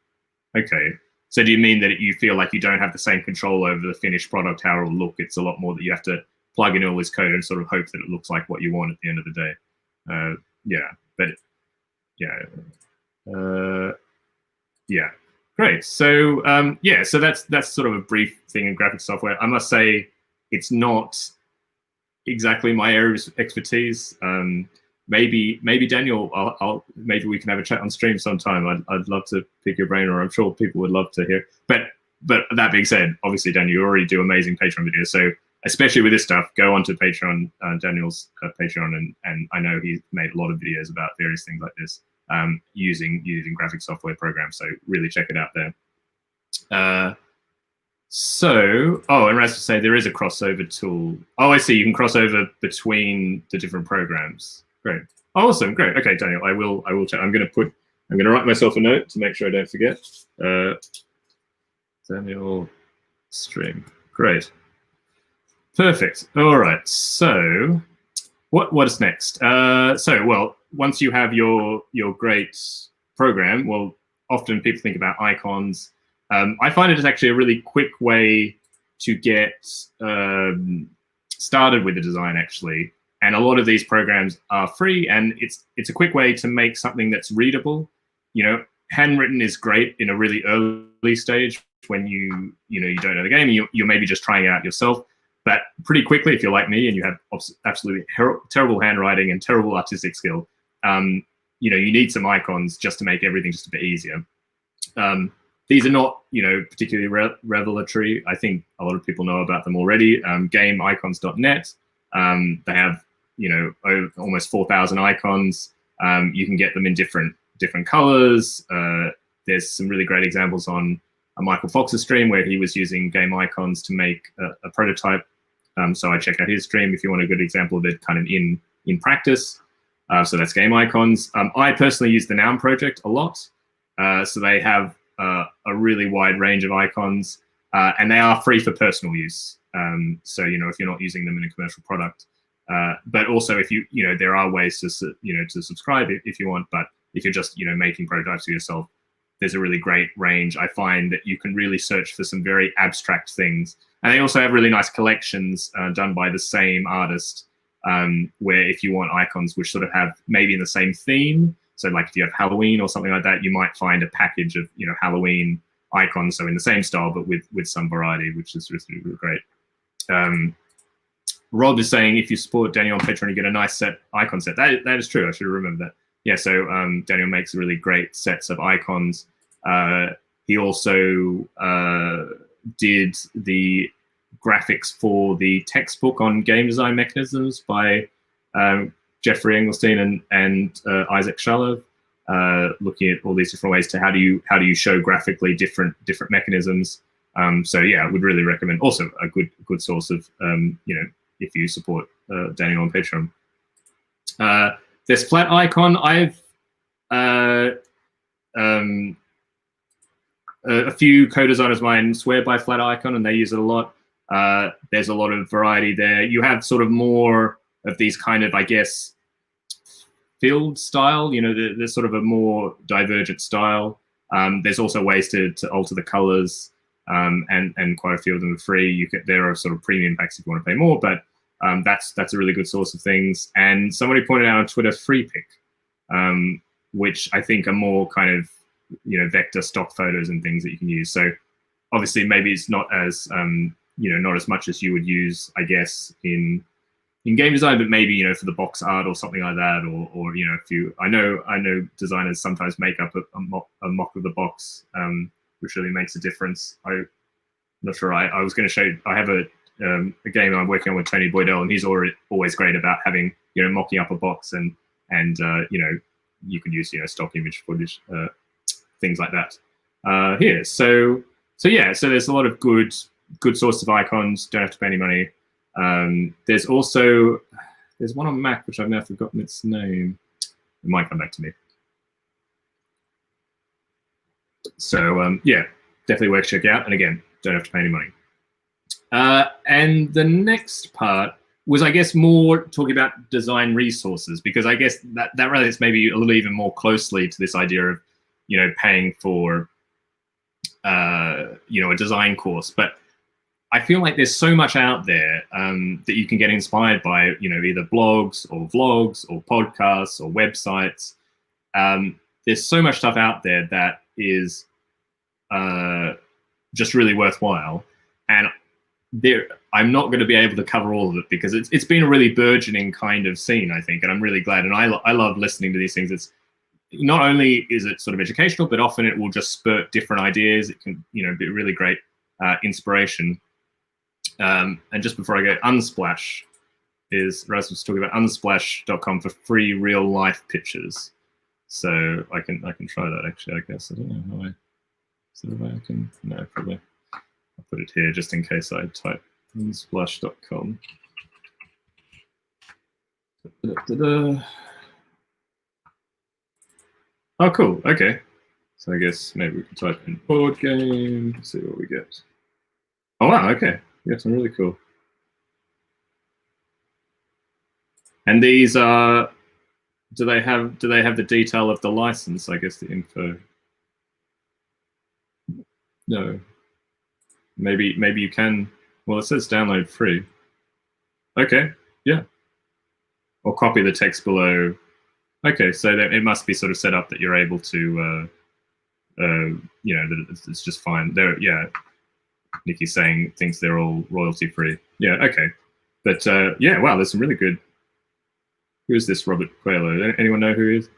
Okay. So do you mean that you feel like you don't have the same control over the finished product, how it will look? It's a lot more that you have to plug in all this code and sort of hope that it looks like what you want at the end of the day. Yeah, great. So so that's sort of a brief thing in graphic software. I must say it's not exactly my area of expertise. Maybe Daniel, maybe we can have a chat on stream sometime. I'd love to pick your brain, or I'm sure people would love to hear. But that being said, obviously, Daniel, you already do amazing Patreon videos. So especially with this stuff, go onto Patreon, Daniel's Patreon, and I know he's made a lot of videos about various things like this using graphic software programs. So really check it out there. And Raz to say there is a crossover tool. Oh, I see. You can cross over between the different programs. Great. Awesome. Great. Okay, Daniel, I will check. I'm going to write myself a note to make sure I don't forget. Daniel stream. Great. Perfect. All right. So what is next? Once you have your great program, well, often people think about icons. I find it is actually a really quick way to get started with the design, actually. And a lot of these programs are free, and it's a quick way to make something that's readable. Handwritten is great in a really early stage when you don't know the game. You're maybe just trying it out yourself. But pretty quickly, if you're like me and you have absolutely terrible handwriting and terrible artistic skill, you need some icons just to make everything just a bit easier. These are not, particularly revelatory. I think a lot of people know about them already. GameIcons.net. They have, almost 4,000 icons. You can get them in different colors. There's some really great examples on Michael Fox's stream where he was using game icons to make a prototype. So I checked out his stream if you want a good example of it kind of in practice. So that's Game Icons. I personally use the Noun project a lot. So they have a really wide range of icons, and they are free for personal use. So if you're not using them in a commercial product, but also if there are ways to to subscribe if you want. But if you're just making prototypes for yourself, there's a really great range. I find that you can really search for some very abstract things, and they also have really nice collections done by the same artist, where if you want icons which sort of have maybe in the same theme. So like if you have Halloween or something like that, you might find a package of Halloween icons, so in the same style but with some variety, which is really great. Rob is saying if you support Daniel on Patreon, you get a nice icon set. That is true. I should remember that. Yeah. So Daniel makes really great sets of icons. He also did the graphics for the textbook on game design mechanisms by Jeffrey Engelstein and Isaac Shalov, looking at all these different ways to how do you show graphically different mechanisms. So yeah, I would really recommend. Also, a good source of if you support Daniel on Patreon. There's Flat Icon. I've a few co-designers of mine swear by Flat Icon, and they use it a lot. There's a lot of variety there. You have sort of more of these kind of, I guess, filled style. There's sort of a more divergent style. There's also ways to alter the colors, and quite a few of them are free. There are sort of premium packs if you want to pay more, but that's a really good source of things. And somebody pointed out on Twitter FreePic, which I think are more kind of vector stock photos and things that you can use. So obviously maybe it's not as not as much as you would use, I guess, in game design, but maybe for the box art or something like that, or if you I know designers sometimes make up a mock of the box, which really makes a difference. I'm not sure. I was going to show. I have a game I'm working on with Tony Boydell, and he's always great about having mocking up a box and you can use stock image footage, things like that here. So yeah, so there's a lot of good source of icons. Don't have to pay any money. There's one on Mac which I've now forgotten its name. It might come back to me. So yeah, definitely worth checking out. And again, don't have to pay any money. And the next part was, I guess, more talking about design resources, because I guess that relates maybe a little even more closely to this idea of paying for a design course. But I feel like there's so much out there that you can get inspired by, either blogs or vlogs or podcasts or websites. There's so much stuff out there that is just really worthwhile. And I'm not going to be able to cover all of it, because it's been a really burgeoning kind of scene, I think, and I'm really glad. And I love listening to these things. It's not only is it sort of educational, but often it will just spurt different ideas. It can be really great inspiration. And just before I go, Unsplash Rasmus talking about unsplash.com for free real life pictures. So I can try that, actually, I guess. I don't know how I can, no, probably. I'll put it here just in case I type unsplash.com. Oh, cool. Okay. So I guess maybe we can type in board game, see what we get. Oh, wow. Okay. Yeah, some really cool. And these are, do they have the detail of the license? I guess the info. No. Maybe you can. Well, it says download free. Okay. Yeah. Or copy the text below. Okay, so that it must be sort of set up that you're able to, that it's just fine. There, yeah. Nikki's saying thinks they're all royalty free. Yeah, okay. But yeah, wow, there's some really good. Who is this Robert Coelho? Anyone know who he is?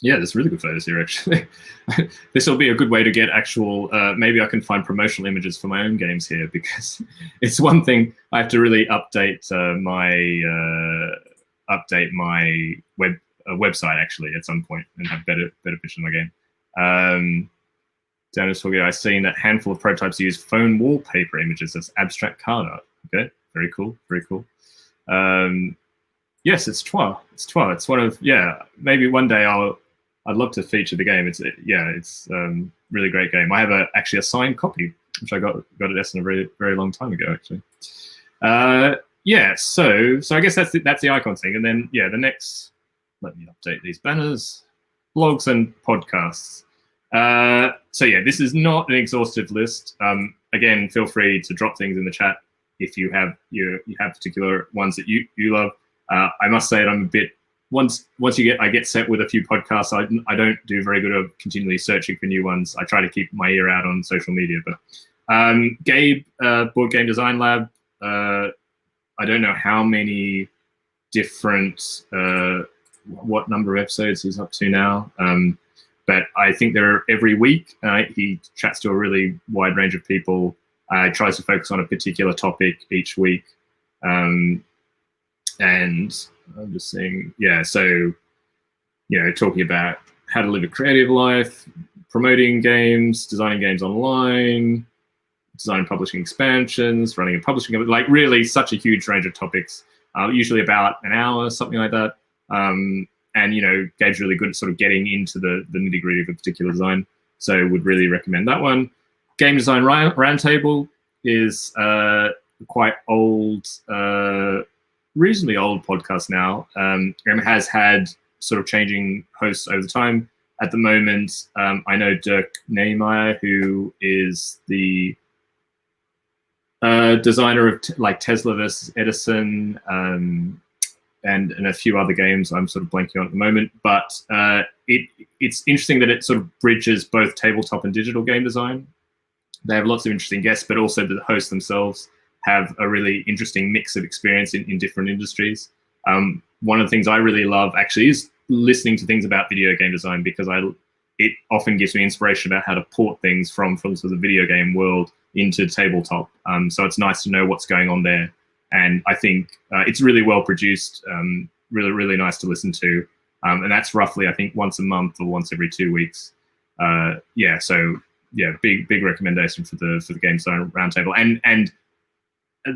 Yeah, there's really good photos here, actually. This will be a good way to get actual, maybe I can find promotional images for my own games here, because it's one thing I have to really update my website, actually, at some point, and have better pictures of my game. Dennis Foggy, I've seen that handful of prototypes use phone wallpaper images as abstract card art. Okay, very cool, very cool. Yes, it's Trois. It's Trois. It's one of, yeah, maybe one day I'd love to feature the game. It's really great game. I have actually a signed copy, which I got at Essen a very, very long time ago, actually. Yeah, so I guess that's the icon thing. And then, yeah, the next, let me update these banners, blogs and podcasts. So yeah, this is not an exhaustive list. Again, feel free to drop things in the chat if you have particular ones that you love. I must say that I'm a bit, once I get set with a few podcasts, I don't do very good at continually searching for new ones. I try to keep my ear out on social media. But Gabe, Board Game Design Lab, I don't know how many different, what number of episodes he's up to now. but I think they're every week. He chats to a really wide range of people. Tries to focus on a particular topic each week. And I'm just saying, yeah, so, talking about how to live a creative life, promoting games, designing games online, design publishing expansions, running a publishing company, like really such a huge range of topics, usually about an hour, something like that. And, Gabe's really good at sort of getting into the nitty gritty of a particular design. So would really recommend that one. Game Design Roundtable is quite old, reasonably old podcast now. And has had sort of changing hosts over the time. At the moment, I know Dirk Nehmeyer, who is the designer of like Tesla versus Edison, and a few other games I'm sort of blanking on at the moment. But it's interesting that it sort of bridges both tabletop and digital game design. They have lots of interesting guests, but also the hosts themselves have a really interesting mix of experience in different industries. One of the things I really love actually is listening to things about video game design, because it often gives me inspiration about how to port things from sort of the video game world into tabletop. So it's nice to know what's going on there. And I think it's really well produced, really, really nice to listen to. And that's roughly, I think, once a month or once every 2 weeks. Big recommendation for the Game Design Roundtable. And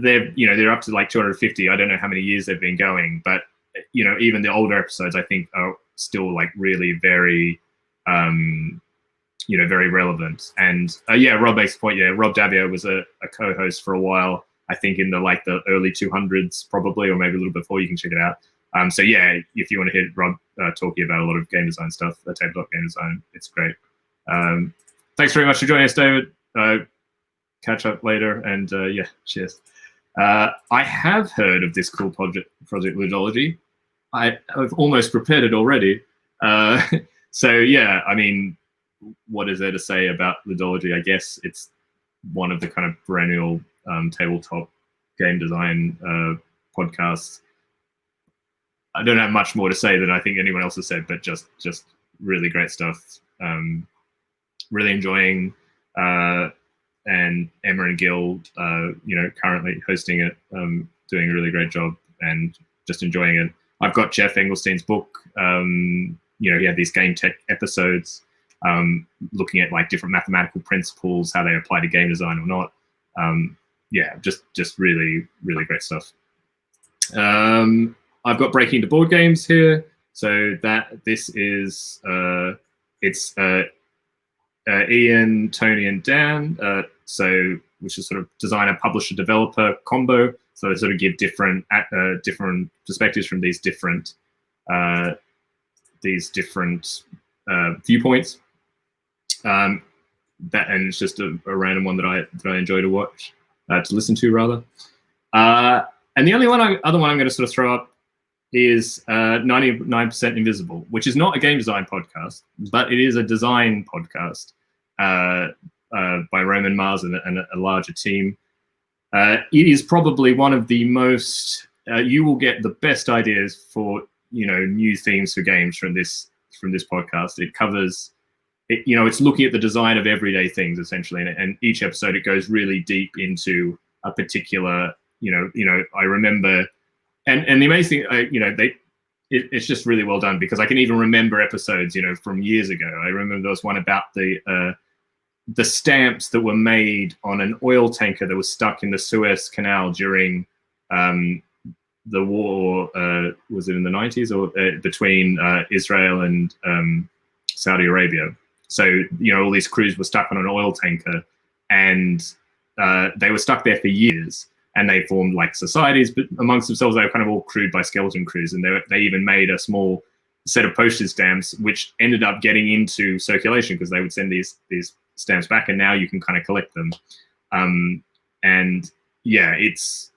they're up to like 250. I don't know how many years they've been going, but even the older episodes I think are still like really very very relevant. And Rob makes the point. Yeah, Rob Davio was a co-host for a while, I think in the early 200s probably, or maybe a little before. You can check it out. If you want to hear Rob talking about a lot of game design stuff, tabletop game design, it's great. Thanks very much for joining us, David. Catch up later, and cheers. I have heard of this cool project Ludology. I've almost prepared it already. What is there to say about Ludology? I guess it's one of the kind of perennial tabletop game design podcasts. I don't have much more to say than I think anyone else has said, but just really great stuff. Really enjoying, and Emma and Gil, currently hosting it, doing a really great job, and just enjoying it. I've got Jeff Engelstein's book. He had these game tech episodes, looking at like different mathematical principles, how they apply to game design or not. Just really, really great stuff. I've got Breaking Into Board Games here. So this is Ian, Tony, and Dan. Which is sort of designer, publisher, developer combo. So they sort of give different perspectives from these different viewpoints. And it's just a random one that I enjoy to watch, to listen to rather. And the only other one I'm going to sort of throw up is 99% Invisible, which is not a game design podcast, but it is a design podcast by Roman Mars and a larger team. It is probably one of the most, you will get the best ideas for new themes for games from this podcast. It covers, it's looking at the design of everyday things essentially, and each episode it goes really deep into a particular, I remember, and the amazing thing, it's just really well done, because I can even remember episodes, from years ago. I remember there was one about the stamps that were made on an oil tanker that was stuck in the Suez Canal during the war. Was it in the 90s or between Israel and Saudi Arabia? So all these crews were stuck on an oil tanker, and they were stuck there for years. And they formed like societies, but amongst themselves, they were kind of all crewed by skeleton crews. And they even made a small set of postage stamps, which ended up getting into circulation because they would send these stamps back, and now you can kind of collect them. It's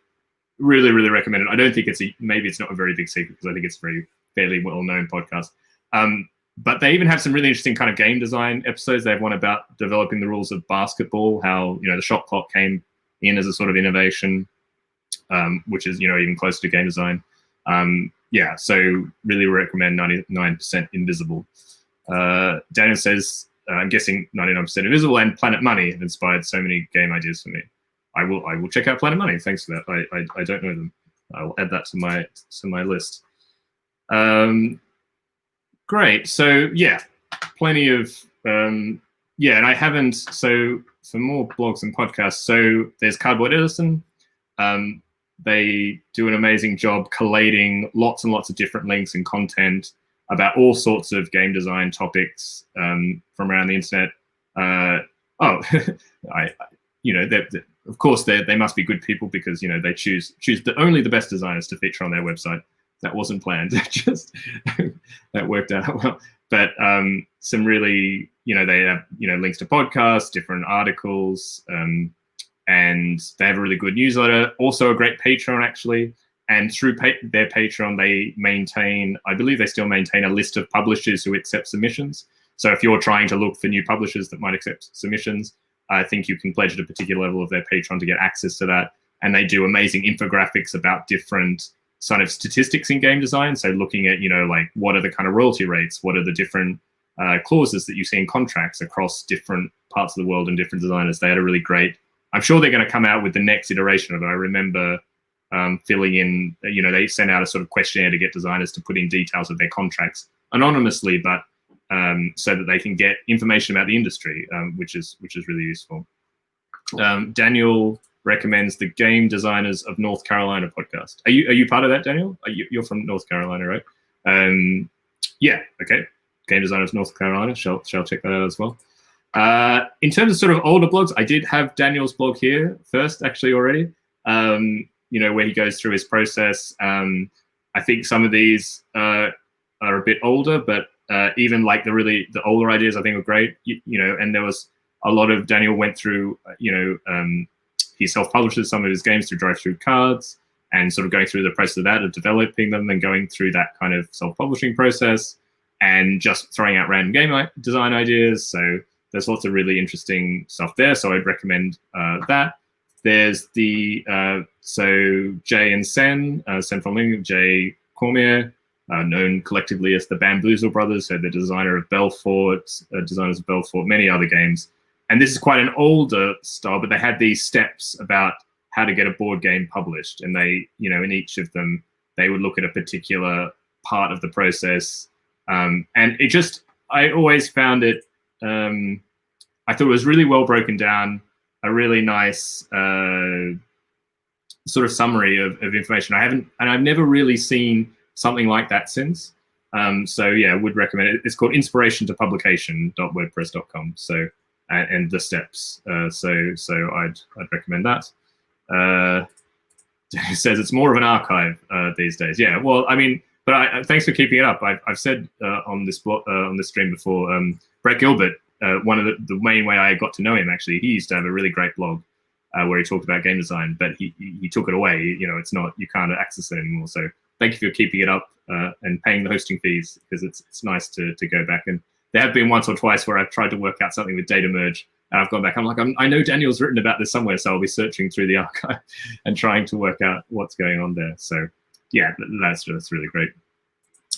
really, really recommended. I don't think maybe it's not a very big secret, because I think it's a fairly well-known podcast. But they even have some really interesting kind of game design episodes. They have one about developing the rules of basketball, how the shot clock came in as a sort of innovation, which is even closer to game design. So really recommend 99% Invisible. Daniel says, I'm guessing 99% Invisible and Planet Money have inspired so many game ideas for me. I will check out Planet Money. Thanks for that. I don't know them. I'll add that to my list. Great. So yeah, plenty of yeah, and I haven't. So for more blogs and podcasts, so there's Cardboard Edison. They do an amazing job collating lots and lots of different links and content about all sorts of game design topics from around the internet. Of course, they must be good people because they choose only the best designers to feature on their website. That wasn't planned. Just that worked out well. But some really, they have links to podcasts, different articles, and they have a really good newsletter. Also, a great Patreon actually. And through their Patreon, they maintain, I believe they still maintain, a list of publishers who accept submissions. So if you're trying to look for new publishers that might accept submissions, I think you can pledge at a particular level of their Patreon to get access to that. And they do amazing infographics about different sort of statistics in game design. So looking at, like what are the kind of royalty rates? What are the different clauses that you see in contracts across different parts of the world and different designers? They had a really great, I'm sure they're going to come out with the next iteration of it. I remember filling in, they sent out a sort of questionnaire to get designers to put in details of their contracts anonymously, but so that they can get information about the industry, which is really useful. Daniel recommends the Game Designers of North Carolina podcast. Are you part of that, Daniel? You're from North Carolina, right? Yeah, okay. Game Designers of North Carolina. Shall check that out as well. In terms of sort of older blogs, I did have Daniel's blog here first, actually, already. Where he goes through his process. I think some of these are a bit older, but even like the older ideas I think were great. And there was a lot of Daniel went through. He self-publishes some of his games through Drive-Thru Cards, and sort of going through the process of that, of developing them and going through that kind of self-publishing process, and just throwing out random game design ideas. So there's lots of really interesting stuff there. So I'd recommend that. There's the so Jay and Sen from Ling, Jay Cormier, known collectively as the Bamboozle Brothers, so the designer of Belfort, designers of Belfort, many other games. And this is quite an older style, but they had these steps about how to get a board game published. And they, in each of them, they would look at a particular part of the process. And it just, I always found it, I thought it was really well broken down, a really nice sort of summary of information. I've never really seen something like that since. So yeah, I would recommend it. It's called inspirationtopublication.wordpress.com. So, and the steps. So I'd recommend that. It says it's more of an archive these days. Yeah, well, I mean, but thanks for keeping it up. I've said on this stream before, Brett Gilbert, one of the main way I got to know him, actually, he used to have a really great blog where he talked about game design, but he took it away. It's not, you can't access it anymore. So thank you for keeping it up and paying the hosting fees, because it's nice to go back. And there have been once or twice where I've tried to work out something with data merge, and I've gone back. I'm like, I know Daniel's written about this somewhere, so I'll be searching through the archive and trying to work out what's going on there. So yeah, that's really great.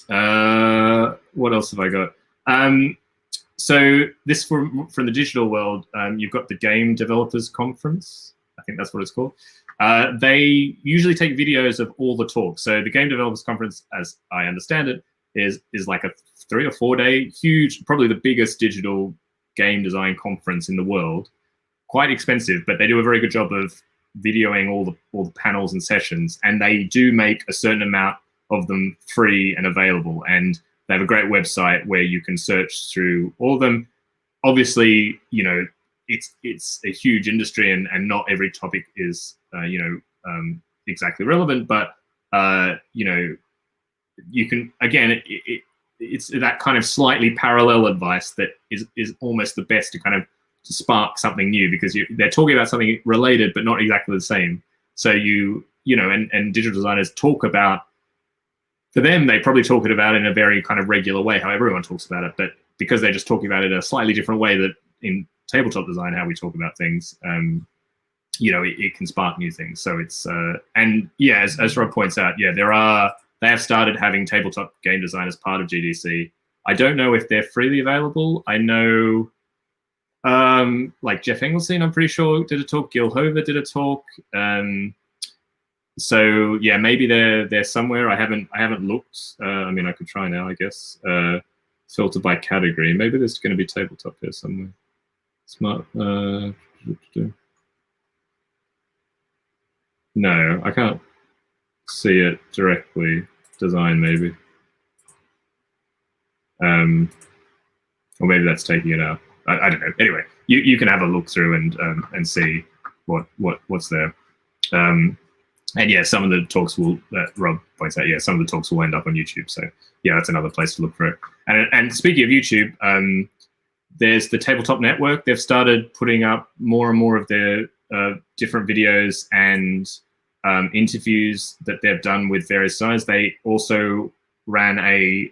What else have I got? So this from the digital world, you've got the Game Developers Conference. I think that's what it's called. They usually take videos of all the talks. So the Game Developers Conference, as I understand it, is like a 3 or 4 day, huge, probably the biggest digital game design conference in the world. Quite expensive, but they do a very good job of videoing all the panels and sessions, and they do make a certain amount of them free and available. And they have a great website where you can search through all of them. Obviously, it's a huge industry, and not every topic is exactly relevant, but you can, again, it's that kind of slightly parallel advice that is almost the best to kind of spark something new, because they're talking about something related but not exactly the same. So and digital designers talk about, for them, they probably talk about it in a very kind of regular way, how everyone talks about it, but because they're just talking about it in a slightly different way that in tabletop design, how we talk about things, it can spark new things. So it's, and yeah, as Rob points out, yeah, they have started having tabletop game design as part of GDC. I don't know if they're freely available. I know like Jeff Engelstein, I'm pretty sure, did a talk. Gil Hoover did a talk. So yeah, maybe they're somewhere. I haven't looked. I mean, I could try now, I guess. Filter by category. Maybe there's going to be tabletop here somewhere. Smart. No, I can't see it directly. Design, maybe. Or maybe that's taking it out. I don't know. Anyway, you can have a look through and see what's there. And yeah, some of the talks will, Rob points out, yeah, some of the talks will end up on YouTube. So yeah, that's another place to look for it. And speaking of YouTube, there's the Tabletop Network. They've started putting up more and more of their different videos and interviews that they've done with various designers. They also ran a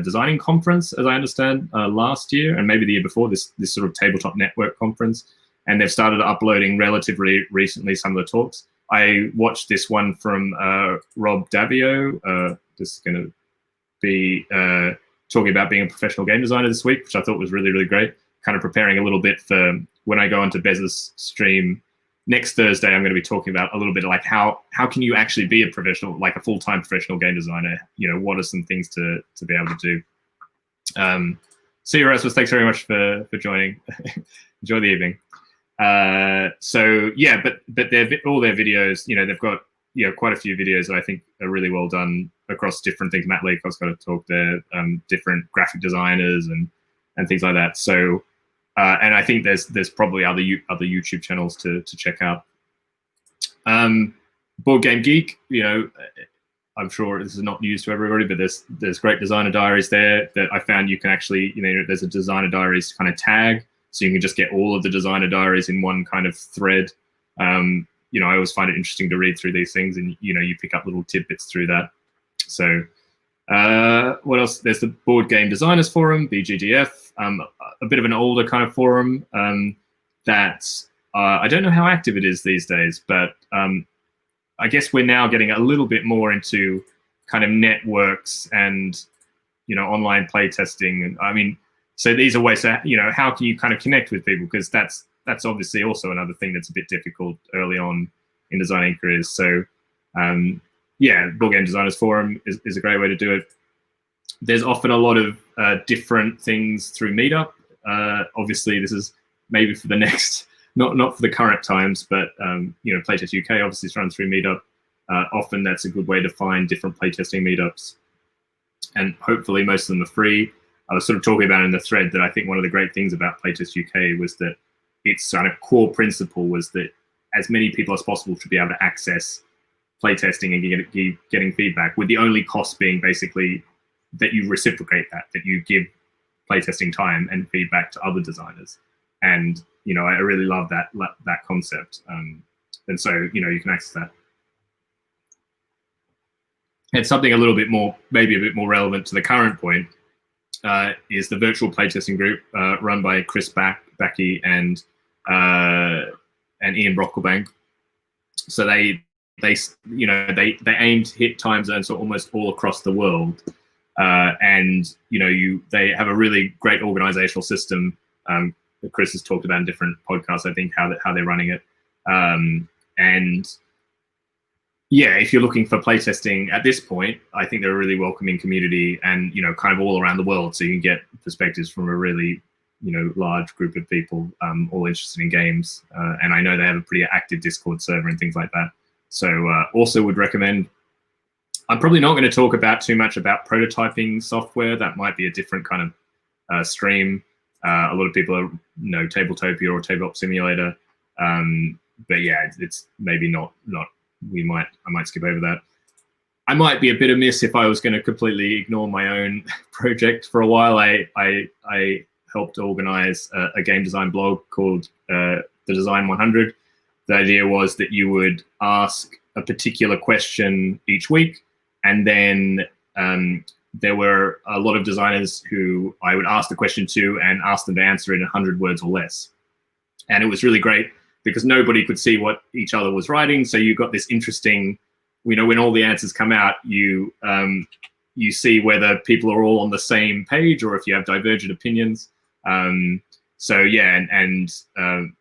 designing conference, as I understand, last year, and maybe the year before, this sort of Tabletop Network conference. And they've started uploading relatively recently some of the talks. I watched this one from Rob Davio. This is going to be talking about being a professional game designer this week, which I thought was really, really great. Kind of preparing a little bit for when I go onto Bez's stream next Thursday. I'm going to be talking about a little bit like how can you actually be a professional, like a full-time professional game designer? You know, what are some things to be able to do? See you, Erasmus. Thanks very much for joining. Enjoy the evening. So yeah, but all their videos, you know, they've got quite a few videos that I think are really well done across different things. Matt Leacock's got a talk there, different graphic designers and things like that. So and I think there's probably other YouTube channels to check out. Board Game Geek, you know, I'm sure this is not news to everybody, but there's great designer diaries there that I found you can actually, you know, there's a designer diaries kind of tag. So you can just get all of the designer diaries in one kind of thread. You know, I always find it interesting to read through these things, and you know, you pick up little tidbits through that. So what else? There's the Board Game Designers Forum, BGDF, a bit of an older kind of forum that I don't know how active it is these days, but I guess we're now getting a little bit more into kind of networks and, you know, online play testing. I mean, so these are ways to, you know, how can you kind of connect with people? Because that's obviously also another thing that's a bit difficult early on in designing careers. So yeah, Board Game Designers Forum is a great way to do it. There's often a lot of different things through Meetup. Obviously, this is maybe for the next, not for the current times, but you know, Playtest UK obviously is run through Meetup. Often that's a good way to find different playtesting meetups, and hopefully most of them are free. I was sort of talking about in the thread that I think one of the great things about Playtest UK was that its kind of core principle was that as many people as possible should be able to access playtesting and getting feedback, with the only cost being basically that you reciprocate that you give playtesting time and feedback to other designers. And, you know, I really love that concept. And so, you know, you can access that. And something a little bit more, maybe a bit more relevant to the current point, is the virtual playtesting group run by Chris Backey and Ian Brocklebank. So they aim to hit time zones almost all across the world, and you know, they have a really great organizational system that Chris has talked about in different podcasts. I think how they're running it, and yeah, if you're looking for playtesting at this point, I think they're a really welcoming community, and you know, kind of all around the world, so you can get perspectives from a really, you know, large group of people all interested in games. And I know they have a pretty active Discord server and things like that. So also would recommend. I'm probably not going to talk about too much about prototyping software. That might be a different kind of stream. A lot of people know Tabletopia or Tabletop Simulator, but yeah, it's maybe not. I might skip over that. I might be a bit amiss if I was going to completely ignore my own project. For a while, I helped organize a game design blog called The Design 100. The idea was that you would ask a particular question each week, and then there were a lot of designers who I would ask the question to and ask them to answer it in 100 words or less. And it was really great because nobody could see what each other was writing. So you got this interesting, you know, when all the answers come out, you you see whether people are all on the same page or if you have divergent opinions. So yeah, and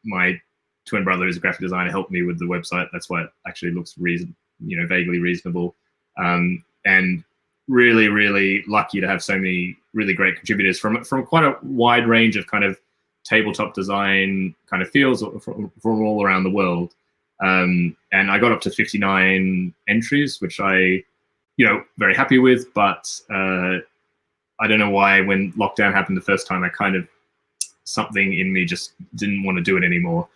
my twin brother is a graphic designer, helped me with the website. That's why it actually looks vaguely reasonable. And really lucky to have so many really great contributors from quite a wide range of kind of tabletop design kind of fields from all around the world. And I got up to 59 entries, which I, very happy with. But I don't know why, when lockdown happened the first time, I kind of, something in me just didn't want to do it anymore.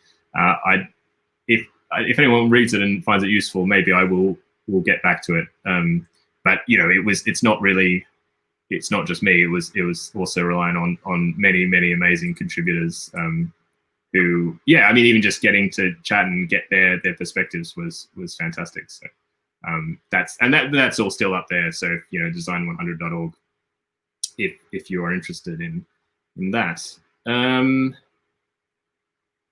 If anyone reads it and finds it useful, maybe I will get back to it. But it's not just me. It was also relying on many amazing contributors who, even just getting to chat and get their perspectives was fantastic. So that's all still up there. So design100.org if you are interested in that. And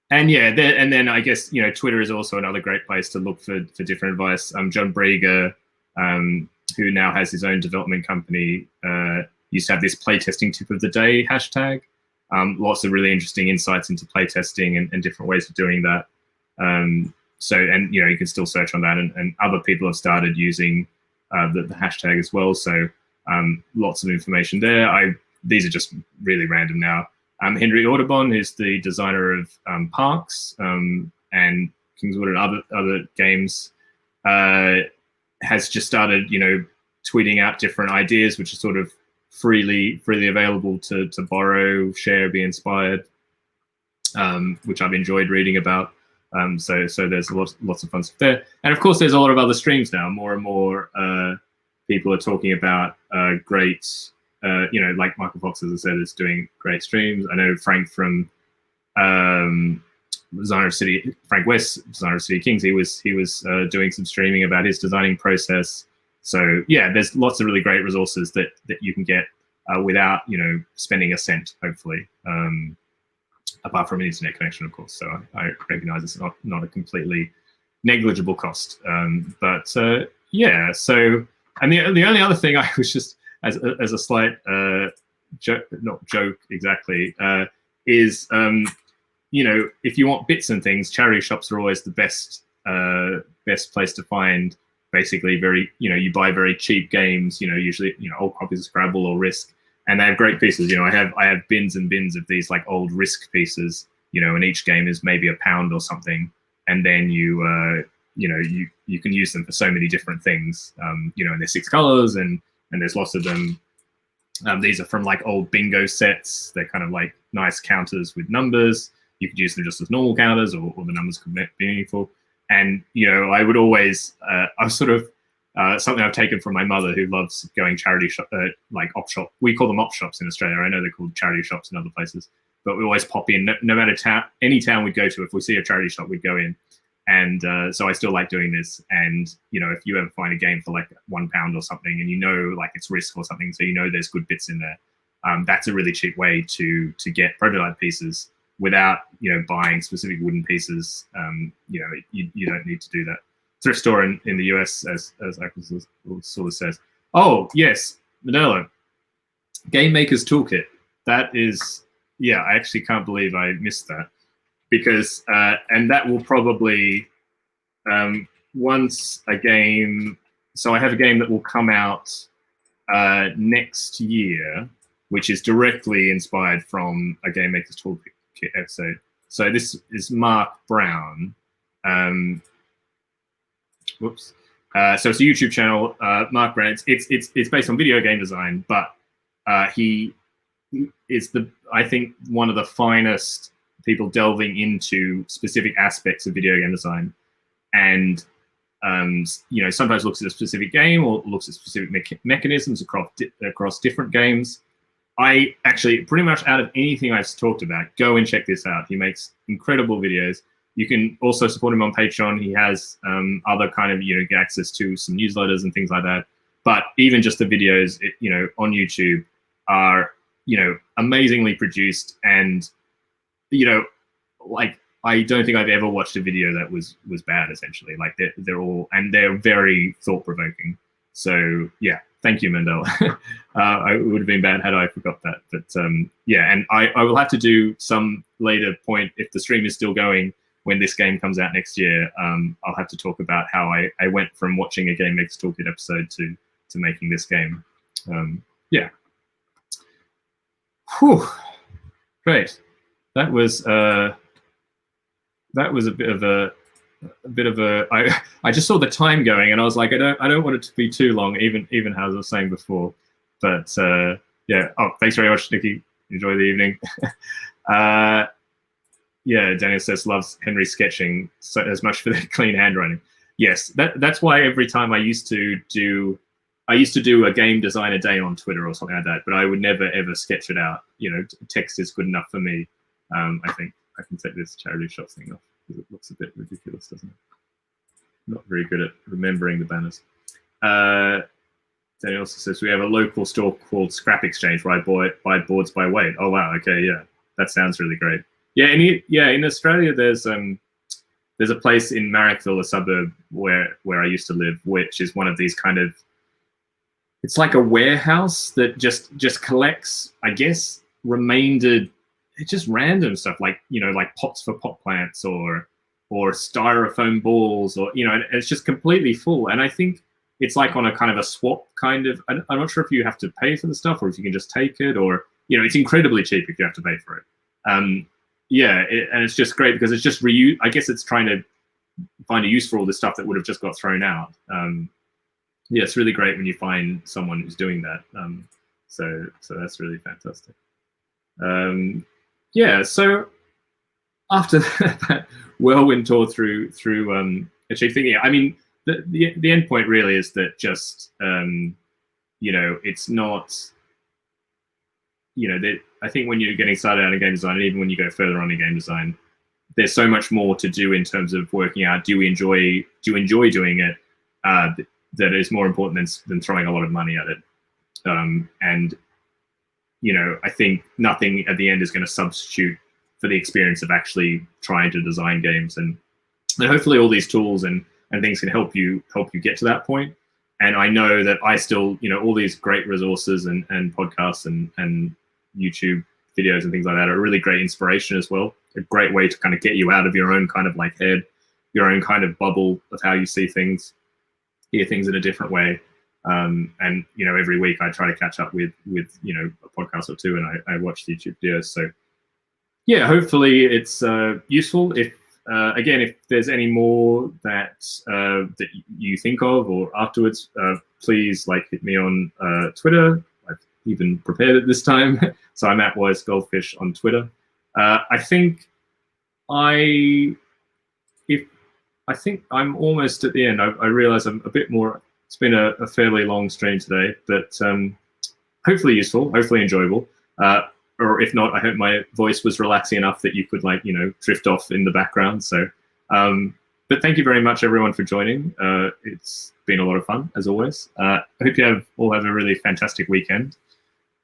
then I guess Twitter is also another great place to look for different advice. John Brieger, who now has his own development company, used to have this playtesting tip of the day hashtag. Lots of really interesting insights into playtesting and different ways of doing that. You can still search on that, and other people have started using the hashtag as well. So lots of information there. These are just really random now. Henry Audubon, who's the designer of Parks and Kingswood and other games, has just started, tweeting out different ideas, which are sort of freely available to borrow, share, be inspired, which I've enjoyed reading about. So there's lots of fun stuff there. And of course, there's a lot of other streams now. More and more people are talking about great, like Michael Fox, as I said, is doing great streams. I know Frank from Frank West, designer of City Kings, he was doing some streaming about his designing process. So yeah, there's lots of really great resources that you can get without spending a cent, hopefully, apart from an internet connection, of course. So I recognize it's not a completely negligible cost, but yeah. So, and the only other thing I was just as a slight joke, not joke exactly, is if you want bits and things, charity shops are always the best place to find. Basically, you buy very cheap games, usually old copies of Scrabble or Risk, and they have great pieces. I have bins and bins of these like old Risk pieces, and each game is maybe £1 or something, and then you can use them for so many different things, and there's 6 colors and there's lots of them. These are from like old bingo sets. They're kind of like nice counters with numbers. You could use them just as normal counters, or the numbers could be meaningful. And I would always, I'm sort of something I've taken from my mother, who loves going charity shop, like op shop. We call them op shops in Australia. I know they're called charity shops in other places, but we always pop in. No matter any town we'd go to, if we see a charity shop, we'd go in. And so I still like doing this. And if you ever find a game for like £1 or something, and like it's Risk or something, so there's good bits in there, that's a really cheap way to get prototype pieces without buying specific wooden pieces. You don't need to do that. Thrift store in the US, as Axel sort of says. Oh yes, Modelo, Game Maker's Toolkit. That is, I actually can't believe I missed that, because and that will probably once a game. So I have a game that will come out next year, which is directly inspired from a Game Maker's Toolkit episode. So this is Mark Brown. Whoops. So it's a YouTube channel, Mark Brown. It's based on video game design, but he is I think one of the finest people delving into specific aspects of video game design, and sometimes looks at a specific game or looks at specific mechanisms across different games. I actually, pretty much out of anything I've talked about, go and check this out. He makes incredible videos. You can also support him on Patreon. He has other kind of, get access to some newsletters and things like that. But even just the videos, on YouTube are, amazingly produced. And, like, I don't think I've ever watched a video that was bad, essentially. Like, they're all, and they're very thought-provoking. So, yeah, thank you, Mandela. It would have been bad had I forgot that. But yeah, and I will have to do some later point, if the stream is still going when this game comes out next year. I'll have to talk about how I went from watching a Game Makers Toolkit episode to making this game. Yeah. Whew. Great. That was a bit of a I just saw the time going and I was like, I don't want it to be too long, even as I was saying before. But yeah. Oh, thanks very much, Nikki. Enjoy the evening. Yeah, Daniel says loves Henry sketching so as much for the clean handwriting. Yes, that's why every time I used to do a game designer day on Twitter or something like that, but I would never ever sketch it out. You know, text is good enough for me. I think I can take this charity shop thing off because it looks a bit ridiculous, doesn't it? Not very good at remembering the banners. Daniel also says we have a local store called Scrap Exchange where I buy boards by weight. Oh wow, okay, yeah, that sounds really great. Yeah, in Australia there's a place in Marrickville, a suburb where I used to live, which is one of these kind of, it's like a warehouse that just collects, I guess, just random stuff, like, you know, like pots for pot plants or styrofoam balls, or, you know, and it's just completely full. And I think it's like on a kind of a swap kind of, I'm not sure if you have to pay for the stuff or if you can just take it, or, you know, it's incredibly cheap if you have to pay for it. Yeah, and it's just great because it's just I guess it's trying to find a use for all this stuff that would have just got thrown out. Yeah, it's really great when you find someone who's doing that. So that's really fantastic. Yeah, so after that whirlwind tour through Achieve Thinking, I mean, the end point really is that just you know, it's not, you know, I think when you're getting started out in game design, and even when you go further on in game design, there's so much more to do in terms of working out, do you enjoy doing it, that is more important than throwing a lot of money at it. And, you know, I think nothing at the end is going to substitute for the experience of actually trying to design games. And hopefully all these tools and things can help you get to that point. And I know that I still, you know, all these great resources and podcasts and YouTube videos and things like that are a really great inspiration as well. A great way to kind of get you out of your own kind of like head, your own kind of bubble of how you see things, hear things in a different way. And, you know, every week I try to catch up with you know, a podcast or two, and I watch the YouTube videos. So yeah, hopefully it's useful. If again, if there's any more that that you think of or afterwards, please like hit me on Twitter. I've even prepared it this time. So I'm at Wise Goldfish on Twitter. I think I'm almost at the end. I realize I'm a bit more. It's been a fairly long stream today, but hopefully useful, hopefully enjoyable. Or if not, I hope my voice was relaxing enough that you could, like, you know, drift off in the background. So, but thank you very much, everyone, for joining. It's been a lot of fun, as always. I hope you all have a really fantastic weekend.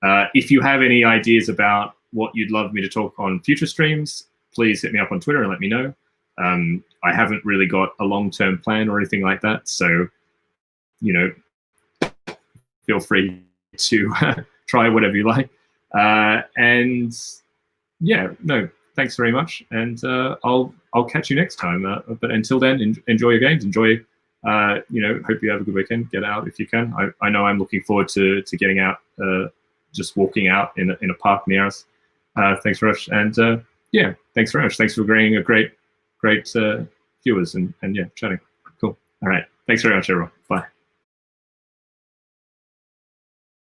If you have any ideas about what you'd love me to talk on future streams, please hit me up on Twitter and let me know. I haven't really got a long-term plan or anything like that, so, you know, feel free to try whatever you like. And yeah, no, thanks very much, and I'll catch you next time. But until then, enjoy your games. Enjoy, you know, hope you have a good weekend. Get out if you can. I know I'm looking forward to getting out, just walking out in a park near us. Thanks very much, and yeah, thanks very much. Thanks for agreeing. A great viewers and yeah, chatting. Cool. All right. Thanks very much, everyone. Bye.